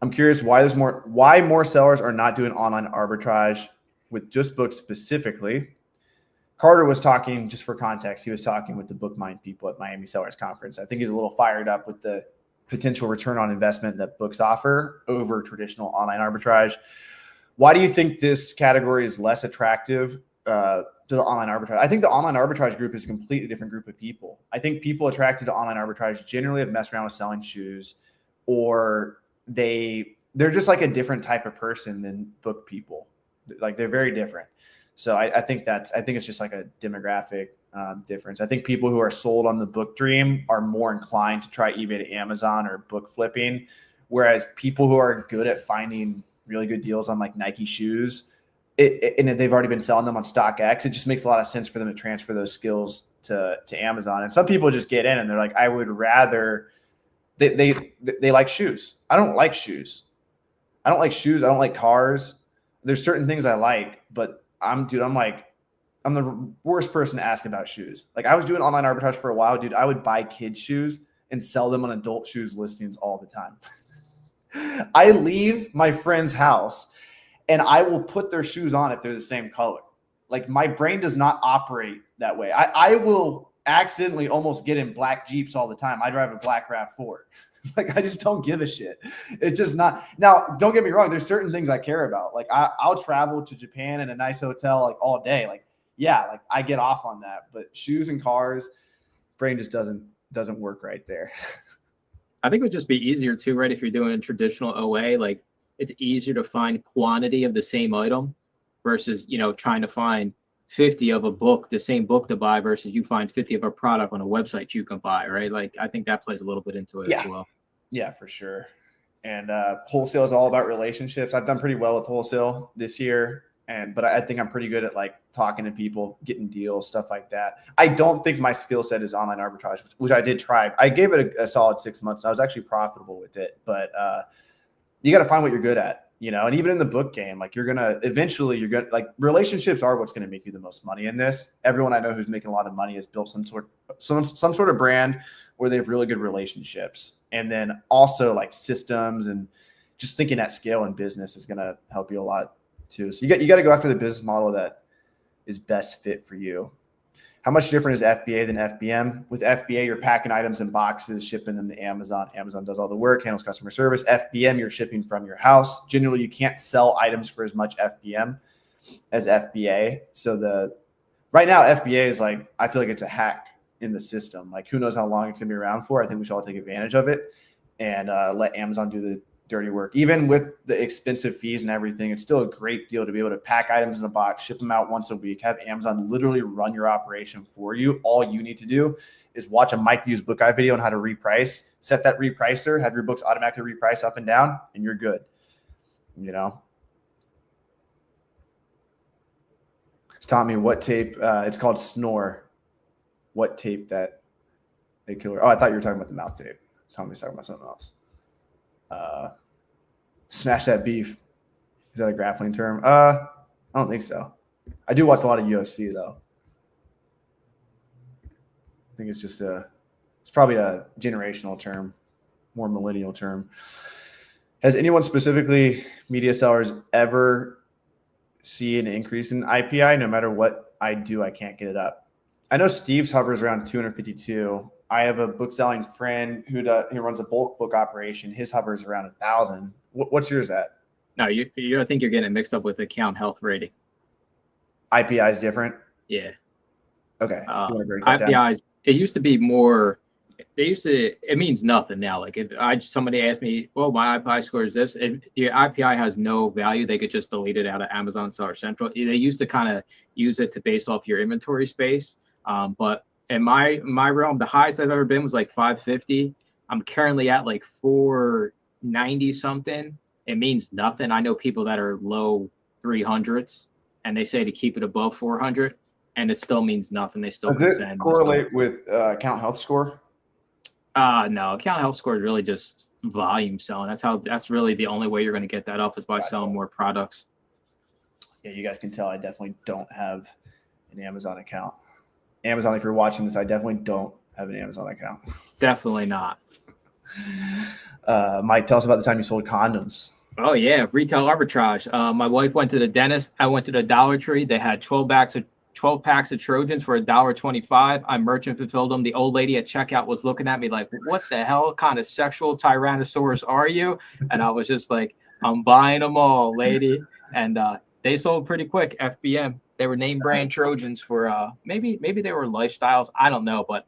S1: I'm curious why more sellers are not doing online arbitrage with just books specifically. Carter was talking, just for context, he was talking with the BookMind people at Miami Sellers Conference. I think he's a little fired up with the potential return on investment that books offer over traditional online arbitrage. Why do you think this category is less attractive to the online arbitrage? I think the online arbitrage group is a completely different group of people. I think people attracted to online arbitrage generally have messed around with selling shoes, or they're just like a different type of person than book people. Like they're very different. So I think it's just like a demographic difference. I think people who are sold on the book dream are more inclined to try eBay to Amazon or book flipping, whereas people who are good at finding really good deals on like Nike shoes, and they've already been selling them on StockX, it just makes a lot of sense for them to transfer those skills to Amazon. And some people just get in and they're like, I would rather they like shoes. I don't like shoes. I don't like cars. There's certain things I like, but I'm the worst person to ask about shoes. Like I was doing online arbitrage for a while, dude. I would buy kids shoes and sell them on adult shoes listings all the time. I leave my friend's house and I will put their shoes on if they're the same color. Like my brain does not operate that way. I will accidentally almost get in black Jeeps all the time. I drive a black RAV4. Like I just don't give a shit. It's just not. Now, don't get me wrong. There's certain things I care about. Like I'll travel to Japan in a nice hotel like all day. Like yeah, like I get off on that. But shoes and cars, brain just doesn't work right there.
S2: I think it would just be easier too, right? If you're doing a traditional OA, like it's easier to find quantity of the same item versus, trying to find 50 of a book, the same book to buy versus you find 50 of a product on a website you can buy, right? Like I think that plays a little bit into it as well.
S1: Yeah, for sure. And wholesale is all about relationships. I've done pretty well with wholesale this year. But I think I'm pretty good at like talking to people, getting deals, stuff like that. I don't think my skill set is online arbitrage, which I did try. I gave it a solid 6 months and I was actually profitable with it, but you got to find what you're good at, and even in the book game, like you're going to like relationships are what's going to make you the most money in this. Everyone I know who's making a lot of money has built some sort of brand where they have really good relationships. And then also like systems and just thinking at scale in business is going to help you a lot too. So you got to go after the business model that is best fit for you. How much different is FBA than FBM? With FBA, you're packing items in boxes, shipping them to Amazon. Amazon does all the work, handles customer service. FBM, you're shipping from your house. Generally, you can't sell items for as much FBM as FBA. So right now, FBA is like, I feel like it's a hack in the system. Like who knows how long it's gonna be around for. I think we should all take advantage of it and let Amazon do the dirty work. Even with the expensive fees and everything, it's still a great deal to be able to pack items in a box, ship them out once a week, have Amazon literally run your operation for you. All you need to do is watch a Mike Hughes Book Guide video on how to reprice, set that repricer, have your books automatically reprice up and down, and you're good. You know, Tommy, what tape? It's called Snore. What tape that they killer? Oh, I thought you were talking about the mouth tape. Tommy's talking about something else. Smash that beef. Is that a grappling term? I don't think so. I do watch a lot of UFC though. I think it's just it's probably a generational term, more millennial term. Has anyone specifically, media sellers, ever see an increase in IPI? No matter what I do, I can't get it up. I know Steve's hovers around 252. I have a book selling friend who runs a bulk book operation. His hovers around 1,000. What's yours at?
S2: No, I think you're getting it mixed up with account health rating.
S1: IPI is different.
S2: Yeah.
S1: Okay.
S2: IPIs. It used to be more. It means nothing now. Like if somebody asked me, well, my IPI score is this. If your IPI has no value, they could just delete it out of Amazon Seller Central. They used to kind of use it to base off your inventory space. But in my realm, the highest I've ever been was like 550. I'm currently at like 490 something. It means nothing. I know people that are low 300s, and they say to keep it above 400, and it still means nothing. They still
S1: does it correlate with account health score?
S2: No, account health score is really just volume selling. That's really the only way you're going to get that up is by selling more products.
S1: Yeah, you guys can tell I definitely don't have an Amazon account. Amazon, if you're watching this, I definitely don't have an Amazon account.
S2: Definitely not.
S1: Mike, tell us about the time you sold condoms.
S2: Oh yeah, retail arbitrage. My wife went to the dentist. I went to the Dollar Tree. They had 12 packs of Trojans for $1.25. I merchant fulfilled them. The old lady at checkout was looking at me like, what the hell kind of sexual Tyrannosaurus are you? And I was just like, I'm buying them all, lady. And they sold pretty quick. FBM. They were name brand Trojans for maybe they were lifestyles. I don't know, but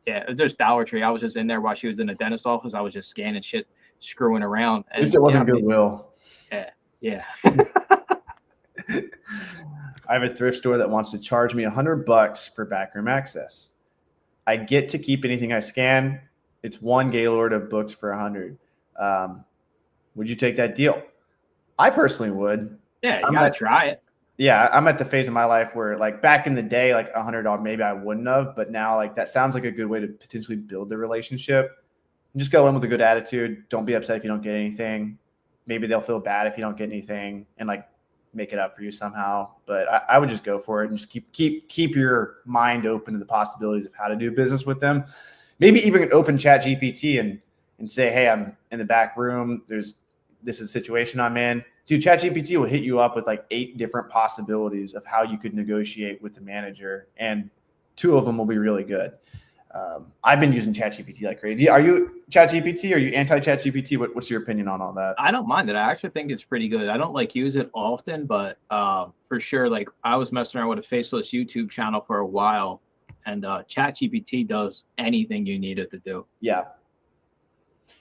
S2: yeah, there's Dollar Tree. I was just in there while she was in the dentist office. I was just scanning shit, screwing around.
S1: At least it wasn't Goodwill.
S2: Yeah.
S1: I have a thrift store that wants to charge me $100 for backroom access. I get to keep anything I scan. It's one Gaylord of books for $100. Would you take that deal? I personally would.
S2: Yeah, you gotta try it.
S1: Yeah, I'm at the phase of my life where, like, back in the day, like $100 maybe I wouldn't have, but now, like, that sounds like a good way to potentially build the relationship. And just go in with a good attitude. Don't be upset if you don't get anything. Maybe they'll feel bad if you don't get anything, and like make it up for you somehow. But I would just go for it and just keep your mind open to the possibilities of how to do business with them. Maybe even an open chat GPT and say, hey, I'm in the back room. This is a situation I'm in. Dude, ChatGPT will hit you up with like 8 different possibilities of how you could negotiate with the manager, and 2 of them will be really good. I've been using ChatGPT like crazy. Are you ChatGPT? Are you anti-ChatGPT? What's your opinion on all that?
S2: I don't mind it. I actually think it's pretty good. I don't like use it often, but for sure, like I was messing around with a faceless YouTube channel for a while, and ChatGPT does anything you need it to do.
S1: Yeah,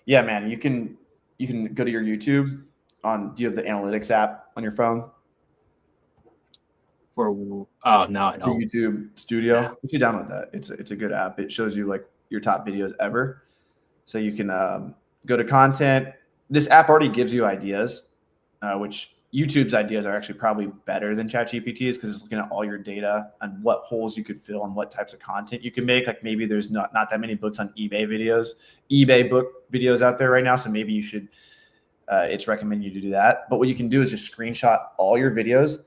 S1: man. You can go to your YouTube. Do you have the analytics app on your phone?
S2: No, I don't.
S1: YouTube Studio. Yeah. You should download that. It's a good app. It shows you like your top videos ever. So you can go to content. This app already gives you ideas, which YouTube's ideas are actually probably better than ChatGPT's because it's looking at all your data and what holes you could fill and what types of content you can make. Like maybe there's not that many books on eBay book videos out there right now. So maybe you should. It's recommended you to do that. But what you can do is just screenshot all your videos,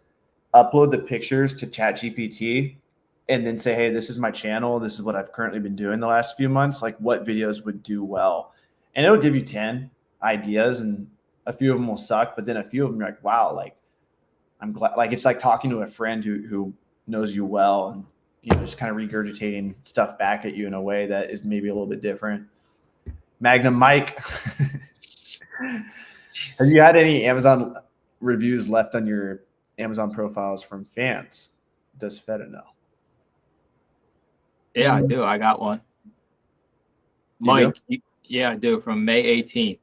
S1: upload the pictures to ChatGPT, and then say, hey, this is my channel. This is what I've currently been doing the last few months. Like what videos would do well. And it'll give you 10 ideas, and a few of them will suck. But then a few of them you're like, wow, like I'm glad. Like it's like talking to a friend who knows you well and, you know, just kind of regurgitating stuff back at you in a way that is maybe a little bit different. Magnum Mike. Have you had any Amazon reviews left on your Amazon profiles from fans? Does Feta know?
S2: Yeah, I do. I got one. Mike, yeah, I do. From May 18th.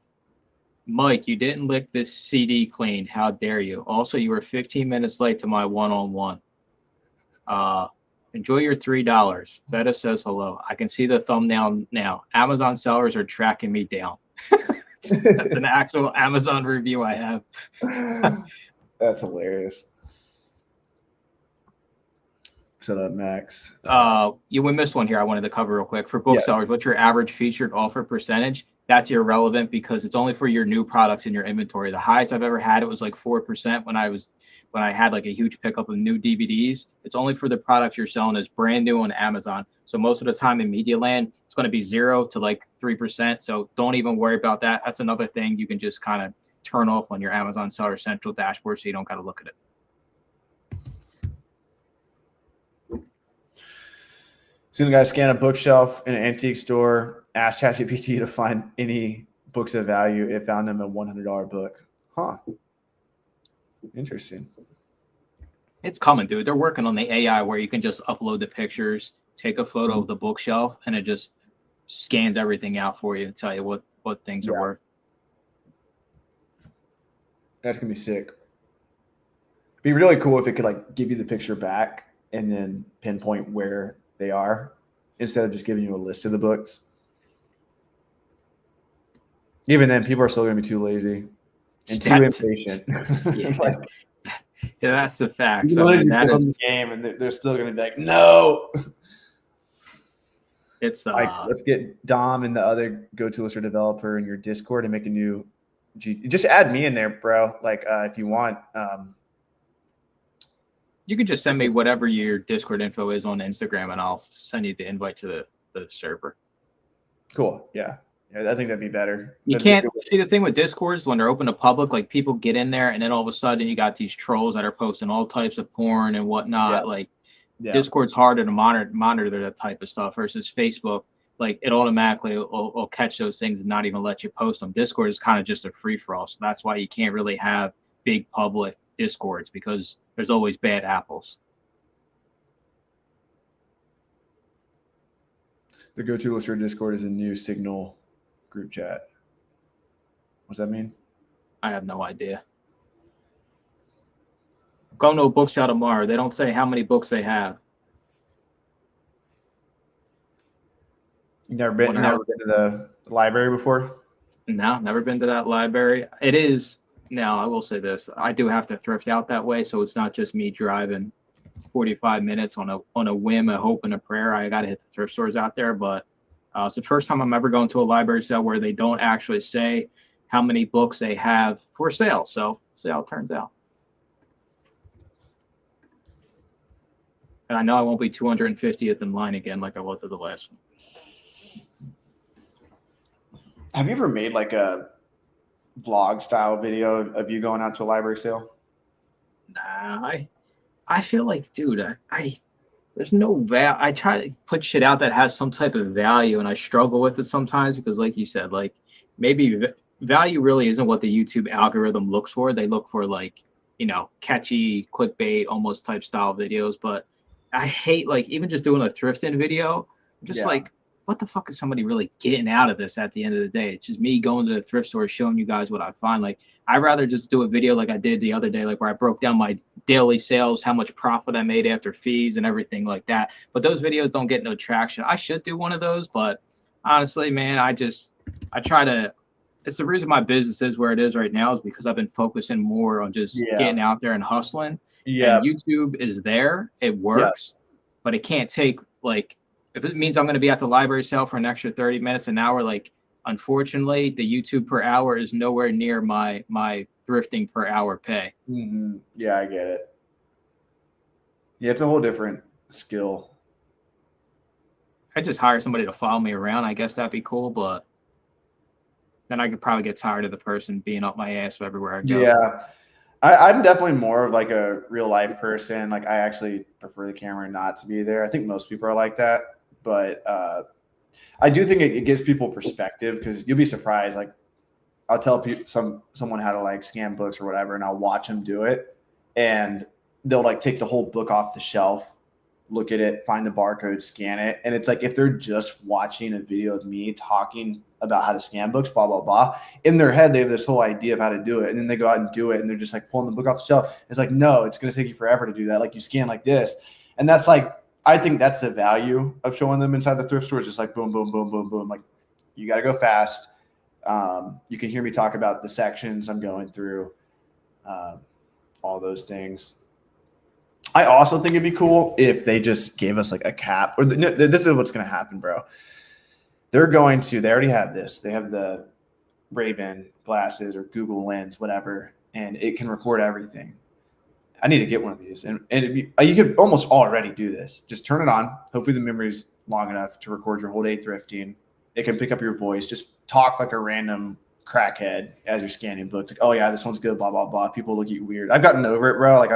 S2: Mike, you didn't lick this CD clean. How dare you? Also, you were 15 minutes late to my one-on-one. Enjoy your $3. Veta says hello. I can see the thumbnail now. Amazon sellers are tracking me down. That's an actual Amazon review I have.
S1: That's hilarious. Shut up, Max.
S2: We missed one here I wanted to cover real quick. For booksellers, what's your average featured offer percentage? That's irrelevant because it's only for your new products in your inventory. The highest I've ever had, it was like 4% when I had like a huge pickup of new DVDs. It's only for the products you're selling as brand new on Amazon. So most of the time in media land, it's going to be 0 to like 3%. So don't even worry about that. That's another thing you can just kind of turn off on your Amazon Seller Central dashboard so you don't got to look at it.
S1: Soon, guys, scan a bookshelf in an antique store, ask ChatGPT to find any books of value. It found them a $100 book. Huh. Interesting.
S2: It's coming, dude. They're working on the AI where you can just upload the pictures, take a photo of the bookshelf, and it just scans everything out for you and tell you what things are worth.
S1: That's gonna be sick. It'd be really cool if it could like give you the picture back and then pinpoint where they are instead of just giving you a list of the books. Even then, people are still going to be too lazy and too impatient.
S2: Yeah, that's a fact.
S1: You literally give them the game, and they're still going to be like, "No."
S2: It's
S1: like, let's get Dom and the other GoToLister developer in your Discord and make a new. Just add me in there, bro. Like, if you want.
S2: You can just send me whatever your Discord info is on Instagram, and I'll send you the invite to the server.
S1: Cool. Yeah. I think that'd be better.
S2: You can't see the thing with Discords when they're open to public, like people get in there and then all of a sudden you got these trolls that are posting all types of porn and whatnot. Discord's harder to monitor that type of stuff versus Facebook. Like it automatically will catch those things and not even let you post them. Discord is kind of just a free for all. So that's why you can't really have big public Discords because there's always bad apples.
S1: The GoToLister Discord is a new Signal group chat. What's that mean?
S2: I have no idea. Going to a book sale tomorrow. They don't say how many books they have.
S1: You never been to the library before?
S2: No, never been to that library. It is now. I will say this: I do have to thrift out that way, so it's not just me driving 45 minutes on a whim, a hope, and a prayer. I got to hit the thrift stores out there, but it's the first time I'm ever going to a library sale where they don't actually say how many books they have for sale. So see how it turns out. And I know I won't be 250th in line again like I was at the last one.
S1: Have you ever made like a vlog style video of you going out to a library sale?
S2: Nah, I feel like, dude, there's no value. I try to put shit out that has some type of value, and I struggle with it sometimes because, like you said, like maybe value really isn't what the YouTube algorithm looks for. They look for like, catchy clickbait, almost type style videos. But I hate like even just doing a thrifting video. I'm just like, what the fuck is somebody really getting out of this at the end of the day? It's just me going to the thrift store, showing you guys what I find. Like, I'd rather just do a video like I did the other day, like where I broke down my daily sales, how much profit I made after fees and everything like that. But those videos don't get no traction. I should do one of those, but honestly, man, I try to, it's the reason my business is where it is right now is because I've been focusing more on just getting out there and hustling. Yeah. And YouTube is there. It works, but it can't take like, if it means I'm going to be at the library sale for an extra 30 minutes, an hour, like, unfortunately, the YouTube per hour is nowhere near my thrifting per hour pay.
S1: Mm-hmm. Yeah, I get it. Yeah, it's a whole different skill.
S2: I just hire somebody to follow me around. I guess that'd be cool, but then I could probably get tired of the person being up my ass everywhere I go.
S1: Yeah. I'm definitely more of like a real life person. Like I actually prefer the camera not to be there. I think most people are like that. But I do think it gives people perspective because you'll be surprised. Like I'll tell someone how to like scan books or whatever, and I'll watch them do it, and they'll like take the whole book off the shelf, look at it, find the barcode, scan it, and it's like if they're just watching a video of me talking about how to scan books, blah blah blah, in their head they have this whole idea of how to do it, and then they go out and do it, and they're just like pulling the book off the shelf. It's like no, it's going to take you forever to do that. Like you scan like this, and that's like. I think that's the value of showing them inside the thrift store. Just like boom, boom, boom, boom, boom. Like you got to go fast. You can hear me talk about the sections I'm going through, all those things. I also think it'd be cool if they just gave us like a cap. Or this is what's going to happen, bro. They already have this. They have the Ray-Ban glasses or Google Lens, whatever, and it can record everything. I need to get one of these. And you could almost already do this. Just turn it on. Hopefully the memory's long enough to record your whole day thrifting. It can pick up your voice. Just talk like a random crackhead as you're scanning books. Like, oh yeah, this one's good, blah, blah, blah. People look at you weird. I've gotten over it, bro. Like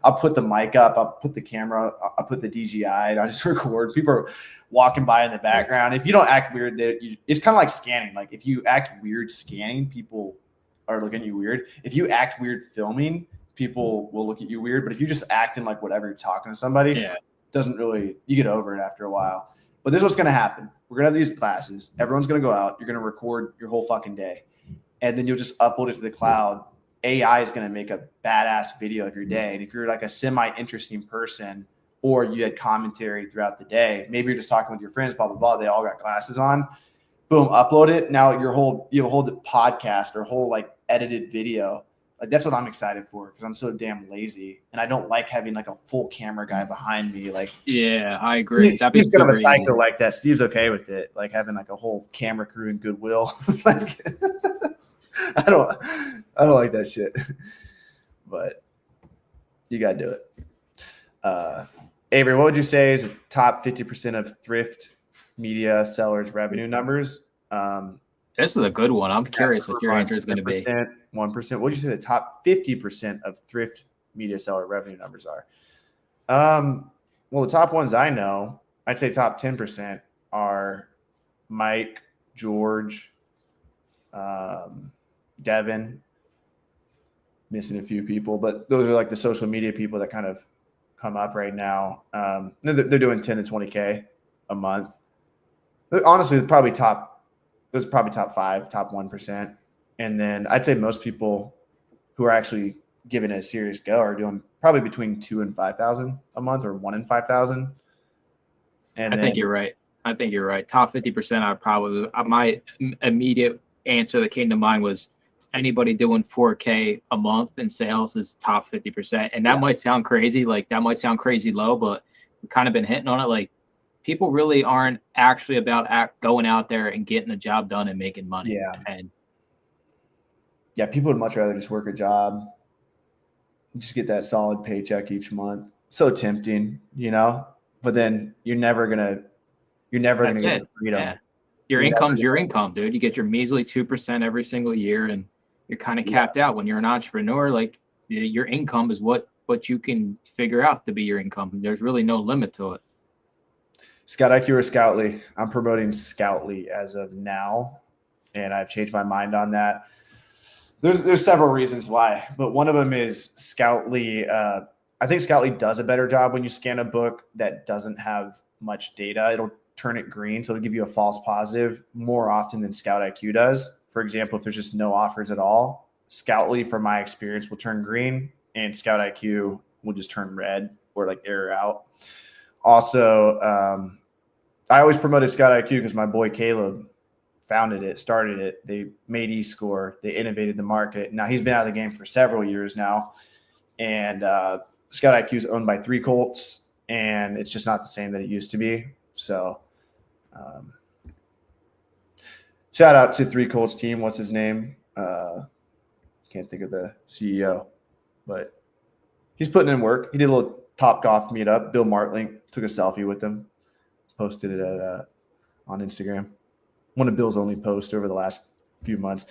S1: I'll put the mic up, I'll put the camera, I'll put the DJI, and I'll just record. People are walking by in the background. If you don't act weird, it's kind of like scanning. Like if you act weird scanning, people are looking at you weird. If you act weird filming, people will look at you weird. But if you just acting like whatever you're talking to somebody, you get over it after a while. But this is what's going to happen. We're going to have these classes. Everyone's going to go out. You're going to record your whole fucking day. And then you'll just upload it to the cloud. AI is going to make a badass video of your day. And if you're like a semi-interesting person or you had commentary throughout the day, maybe you're just talking with your friends, blah, blah, blah. They all got glasses on. Boom, upload it. Now you have a whole podcast or whole like edited video. Like that's what I'm excited for because I'm so damn lazy and I don't like having like a full camera guy behind me. Like,
S2: yeah, I agree.
S1: Steve's kind of a psycho like that. Steve's okay with it, like having like a whole camera crew in Goodwill. Like, I don't like that shit, but you gotta do it. Avery, what would you say is the top 50% of thrift media sellers' revenue numbers?
S2: This is a good one. I'm curious what your answer is going to be.
S1: 1%. What would you say the top 50% of thrift media seller revenue numbers are? Well, the top ones I know, I'd say top 10% are Mike, George, Devin, missing a few people, but those are like the social media people that kind of come up right now. They're doing 10 to 20K a month. Honestly, probably top 5, top 1%. And then I'd say most people who are actually giving it a serious go are doing probably between 2 and 5,000 a month or 1 and 5,000. And
S2: I think you're right. Top 50%, my immediate answer that came to mind was anybody doing 4K a month in sales is top 50%. And that might sound crazy. Like that might sound crazy low, but we've kind of been hitting on it. Like people really aren't actually about going out there and getting the job done and making money.
S1: Yeah.
S2: And
S1: people would much rather just work a job, just get that solid paycheck each month. So tempting, but then you're never gonna get the freedom. Yeah.
S2: Your income's your income, dude. You get your measly 2% every single year, and you're kind of capped out. When you're an entrepreneur, like your income is what you can figure out to be your income. There's really no limit to it.
S1: Scout IQ or Scoutly? I'm promoting Scoutly as of now, and I've changed my mind on that. There's several reasons why, but one of them is Scoutly. I think Scoutly does a better job when you scan a book that doesn't have much data. It'll turn it green, so it'll give you a false positive more often than Scout IQ does. For example, if there's just no offers at all, Scoutly, from my experience, will turn green, and Scout IQ will just turn red or like error out. Also, I always promoted Scout IQ because my boy Caleb founded it, started it. They made eScore. They innovated the market. Now he's been out of the game for several years now. And Scout IQ is owned by 3 Colts, and it's just not the same that it used to be. So shout out to 3 Colts team. What's his name? Can't think of the CEO, but he's putting in work. He did a little Top Golf meetup. Bill Martling took a selfie with him, posted it on Instagram. One of Bill's only posts over the last few months.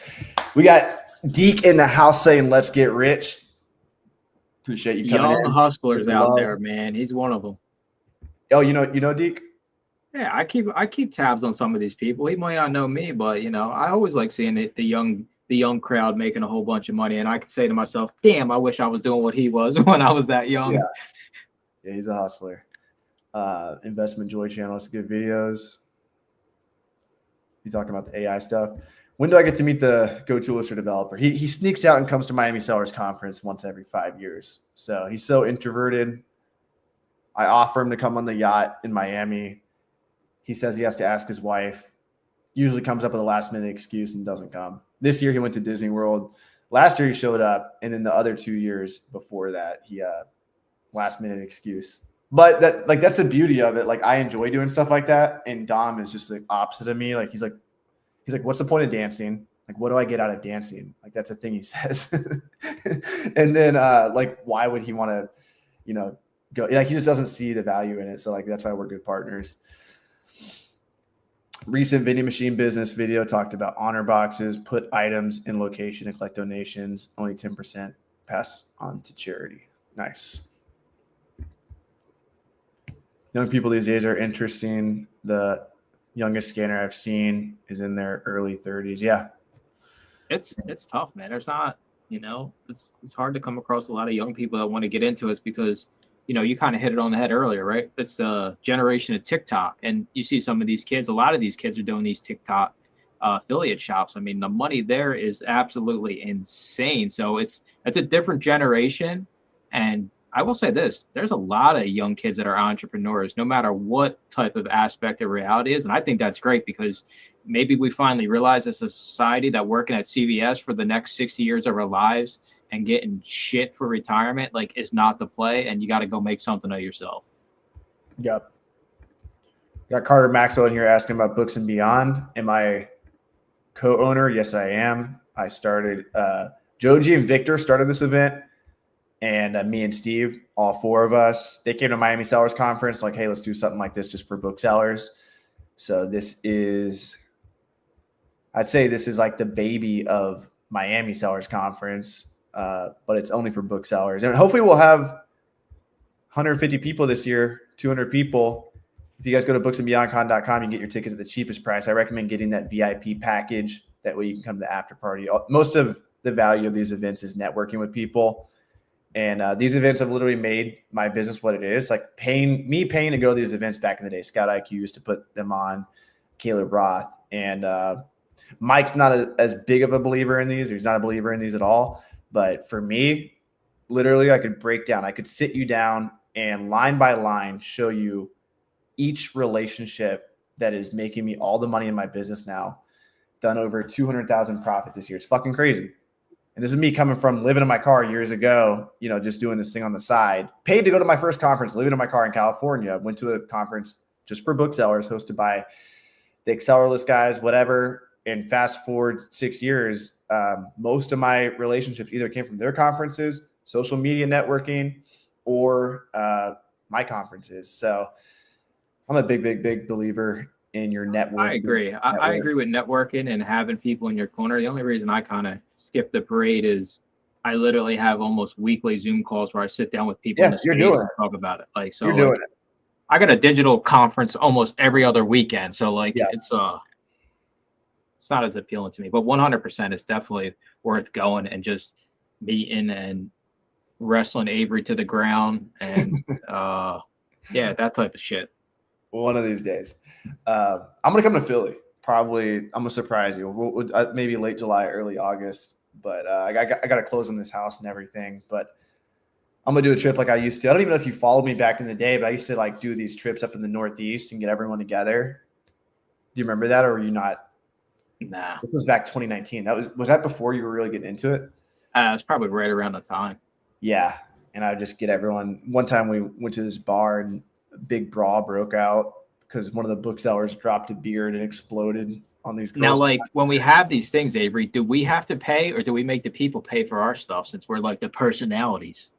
S1: We got Deke in the house saying, "Let's get rich." Appreciate you coming in.
S2: Young hustlers out there, man. He's one of them.
S1: Oh, you know Deke?
S2: Yeah, I keep tabs on some of these people. He might not know me, but I always like seeing the young crowd making a whole bunch of money, and I could say to myself, "Damn, I wish I was doing what he was when I was that young."
S1: Yeah, he's a hustler. Investment Joy channel has good videos. You talking about the AI stuff? When do I get to meet the GoToolister developer? He sneaks out and comes to Miami Sellers Conference once every 5 years. So he's so introverted. I offer him to come on the yacht in Miami. He says he has to ask his wife. Usually comes up with a last-minute excuse and doesn't come. This year he went to Disney World. Last year he showed up, and then the other 2 years before that, he last-minute excuse. But that's the beauty of it. Like, I enjoy doing stuff like that, and Dom is just the opposite of me. Like, he's like, what's the point of dancing? Like, what do I get out of dancing? Like, that's a thing he says. And then like, why would he want to, go? Like, he just doesn't see the value in it. So like, that's why we're good partners. Recent vending machine business video talked about honor boxes, put items in location and collect donations. Only 10% pass on to charity. Nice. Young people these days are interesting. The youngest scanner I've seen is in their early 30s. Yeah.
S2: It's tough, man. There's not, it's hard to come across a lot of young people that want to get into us because, you kind of hit it on the head earlier, right? It's a generation of TikTok. And you see some of these kids, a lot of these kids are doing these TikTok affiliate shops. I mean, the money there is absolutely insane. So it's a different generation. And I will say this, there's a lot of young kids that are entrepreneurs, no matter what type of aspect of reality is. And I think that's great because maybe we finally realize as a society that working at CVS for the next 60 years of our lives and getting shit for retirement, like, is not the play. And you got to go make something of yourself.
S1: Yep. Got Carter Maxwell in here asking about Books and Beyond. Am I co-owner? Yes, I am. I started, Joji and Victor started this event. And me and Steve, all four of us, they came to Miami Sellers Conference like, hey, let's do something like this just for booksellers. So I'd say this is like the baby of Miami Sellers Conference, but it's only for booksellers. And hopefully we'll have 150 people this year, 200 people. If you guys go to booksandbeyondcon.com, you can get your tickets at the cheapest price. I recommend getting that VIP package. That way you can come to the after party. Most of the value of these events is networking with people. And these events have literally made my business what it is. Like paying to go to these events back in the day. Scout IQ used to put them on, Caleb Roth. And Mike's not as big of a believer in these. He's not a believer in these at all. But for me, literally, I could sit you down and line by line show you each relationship that is making me all the money in my business now. Done over 200,000 profit this year. It's fucking crazy. And this is me coming from living in my car years ago, just doing this thing on the side. Paid to go to my first conference, living in my car in California. Went to a conference just for booksellers hosted by the Acceleralist guys, whatever. And fast forward 6 years, most of my relationships either came from their conferences, social media networking, or my conferences. So I'm a big believer in your network.
S2: I agree. I agree with networking and having people in your corner. The only reason I kind of skip the parade is I literally have almost weekly Zoom calls where I sit down with people in the space and talk about it. Like, so
S1: you're doing it.
S2: I got a digital conference almost every other weekend. So like, it's not as appealing to me, but 100% it's definitely worth going and just meeting and wrestling Avery to the ground and that type of shit.
S1: One of these days. I'm going to come to Philly. Probably, I'm going to surprise you. Maybe late July, early August. But I got to close on this house and everything. But I'm going to do a trip like I used to. I don't even know if you followed me back in the day, but I used to like do these trips up in the Northeast and get everyone together. Do you remember that, or were you not?
S2: Nah.
S1: This was back 2019. Was that before you were really getting into it?
S2: It's probably right around the time.
S1: Yeah. And I would just get everyone. One time we went to this bar and a big brawl broke out because one of the booksellers dropped a beer and it exploded on these girls.
S2: Now, like when we have these things, Avery, do we have to pay or do we make the people pay for our stuff since we're like the personalities?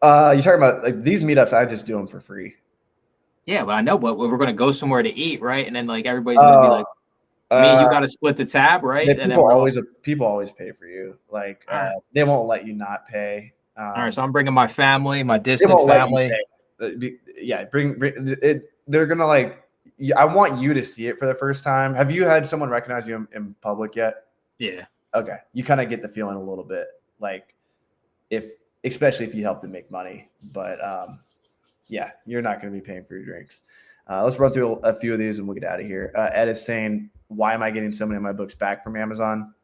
S1: You're talking about like these meetups, I just do them for free.
S2: Yeah, but I know, but we're going to go somewhere to eat, right? And then like everybody's going to be like, me and you got to split the tab, right?
S1: Yeah, people always pay for you. Like they won't let you not pay.
S2: All right, so I'm bringing my family, my distant family.
S1: Yeah, bring it. They're gonna like. I want you to see it for the first time. Have you had someone recognize you in public yet?
S2: Yeah.
S1: Okay, you kind of get the feeling a little bit, like especially if you help them make money. But yeah, you're not going to be paying for your drinks. Let's run through a few of these and we'll get out of here. Ed is saying, "Why am I getting so many of my books back from Amazon?"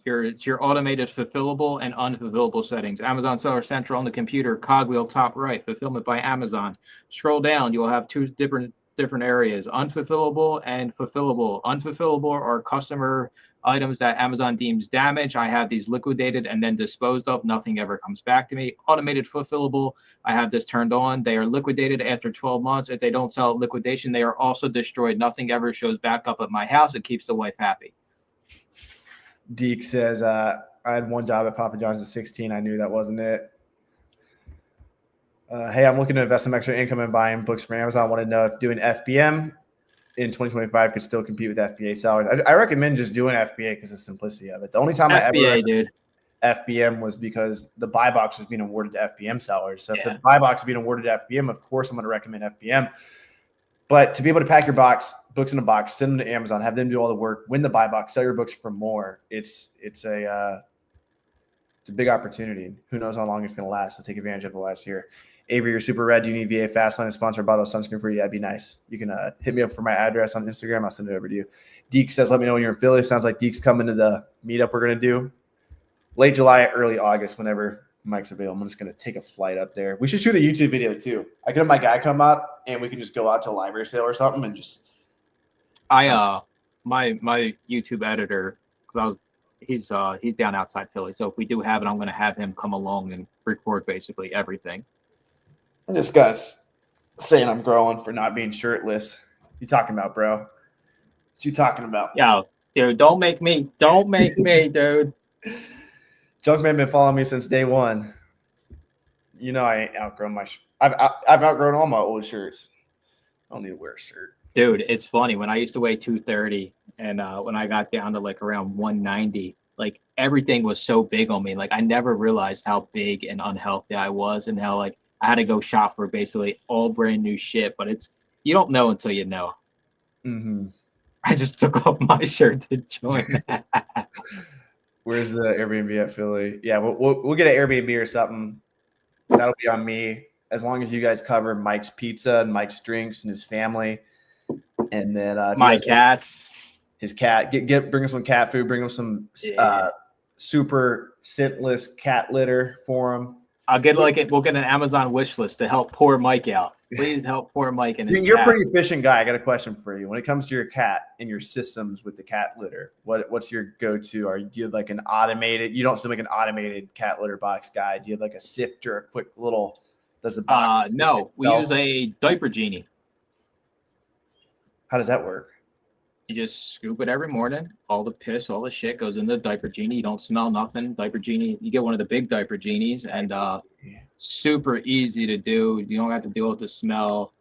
S2: It's your automated fulfillable and unfulfillable settings. Amazon Seller Central on the computer, cogwheel top right, fulfillment by Amazon. Scroll down, you will have two different areas, unfulfillable and fulfillable. Unfulfillable are customer items that Amazon deems damaged. I have these liquidated and then disposed of. Nothing ever comes back to me. Automated fulfillable, I have this turned on. They are liquidated after 12 months. If they don't sell at liquidation, they are also destroyed. Nothing ever shows back up at my house. It keeps the wife happy.
S1: Deke says, I had one job at Papa John's at 16. I knew that wasn't it. Hey, I'm looking to invest some extra income in buying books from Amazon. I want to know if doing FBM in 2025 could still compete with FBA sellers. I recommend just doing FBA because of the simplicity of it. The only time I ever
S2: did
S1: FBM was because the buy box was being awarded to FBM sellers. So if the buy box is being awarded to FBM, of course I'm going to recommend FBM. But to be able to pack your books in a box, send them to Amazon, have them do all the work, win the buy box, sell your books for more. It's a big opportunity. Who knows how long it's going to last? So take advantage of it last year. Avery, you're super red. Do you need VA Fastline to sponsor a bottle of sunscreen for you? That'd be nice. You can hit me up for my address on Instagram. I'll send it over to you. Deke says, let me know when you're in Philly. Sounds like Deke's coming to the meetup we're going to do late July, early August, whenever Mike's available. I'm just going to take a flight up there. We should shoot a YouTube video too. I could have my guy come up and we can just go out to a library sale or something and just.
S2: My YouTube editor, he's down outside Philly. So if we do have it, I'm going to have him come along and record basically everything.
S1: This guy's saying I'm growing for not being shirtless. What you talking about, bro? What you talking about?
S2: Yo, dude, don't make me, dude.
S1: Junkman been following me since day one. You know I ain't outgrown my I've outgrown all my old shirts. I don't need to wear a shirt.
S2: Dude, it's funny. When I used to weigh 230 and when I got down to like around 190, like everything was so big on me. Like I never realized how big and unhealthy I was and how like I had to go shop for basically all brand new shit. But you don't know until you know.
S1: Mm-hmm.
S2: I just took off my shirt to join that.
S1: Where's the Airbnb at Philly? Yeah, we'll get an Airbnb or something. That'll be on me. As long as you guys cover Mike's Pizza and Mike's Drinks and his family. And then
S2: my cats.
S1: His cat. Bring him some cat food. Bring him some super scentless cat litter for him.
S2: We'll get an Amazon wish list to help poor Mike out. Please help poor Mike and his
S1: You're
S2: cat.
S1: a pretty efficient guy. I got a question for you. When it comes to your cat and your systems with the cat litter, what's your go-to? Do you have like an automated? You don't seem like an automated cat litter box guy. Do you have like a sifter, a quick little? Does the box?
S2: No, we use a diaper genie.
S1: How does that work?
S2: You just scoop it every morning. All the piss, all the shit goes in the diaper genie. You don't smell nothing. Diaper genie. You get one of the big diaper genies, and super easy to do. You don't have to deal with the smell.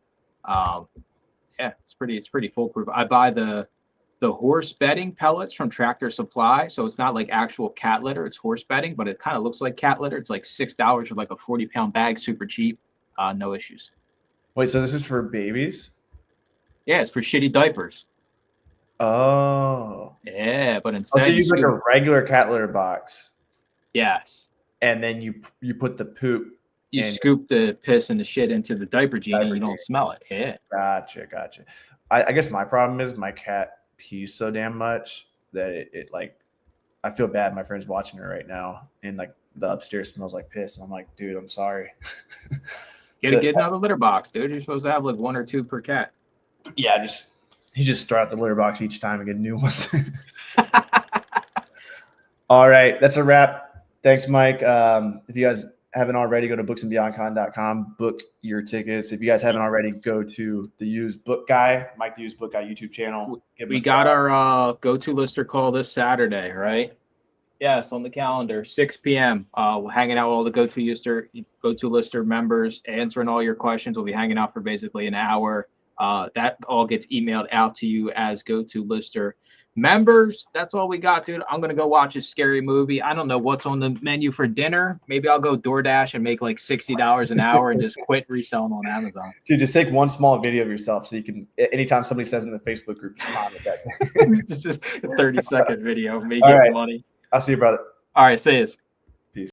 S2: It's pretty foolproof. I buy the horse bedding pellets from Tractor Supply, so it's not like actual cat litter. It's horse bedding, but it kind of looks like cat litter. It's like $6 for like a 40-pound bag, super cheap. No issues.
S1: Wait, so this is for babies?
S2: Yeah, it's for shitty diapers.
S1: Oh.
S2: Yeah, but instead
S1: so you use like a regular cat litter box.
S2: Yes.
S1: And then you put the poop.
S2: You scoop the piss and the shit into the diaper genie and you don't smell it. Yeah.
S1: Gotcha. I guess my problem is my cat pees so damn much that it like, I feel bad. My friend's watching her right now and like the upstairs smells like piss. And I'm like, dude, I'm sorry.
S2: Get another litter box, dude. You're supposed to have like 1 or 2 per cat.
S1: Yeah, he just throw out the litter box each time and get a new one. All right, that's a wrap. Thanks, Mike. If you guys haven't already, go to booksandbeyondcon.com, book your tickets. If you guys haven't already, go to the Used Book Guy, Mike the Used Book Guy YouTube channel.
S2: We got our go-to lister call this Saturday, right? Yes, on the calendar, 6 p.m. We're hanging out with all the go-to lister members, answering all your questions. We'll be hanging out for basically an hour. That all gets emailed out to you as go-to lister members. That's all we got, dude. I'm gonna go watch a scary movie. I don't know what's on the menu for dinner. Maybe I'll go DoorDash and make like $60 an hour and just quit reselling on Amazon.
S1: Dude, just take one small video of yourself so you can, anytime somebody says in the Facebook group, just comment that.
S2: It's just a 30-second video of me getting money.
S1: I'll see you, brother.
S2: All right, say this.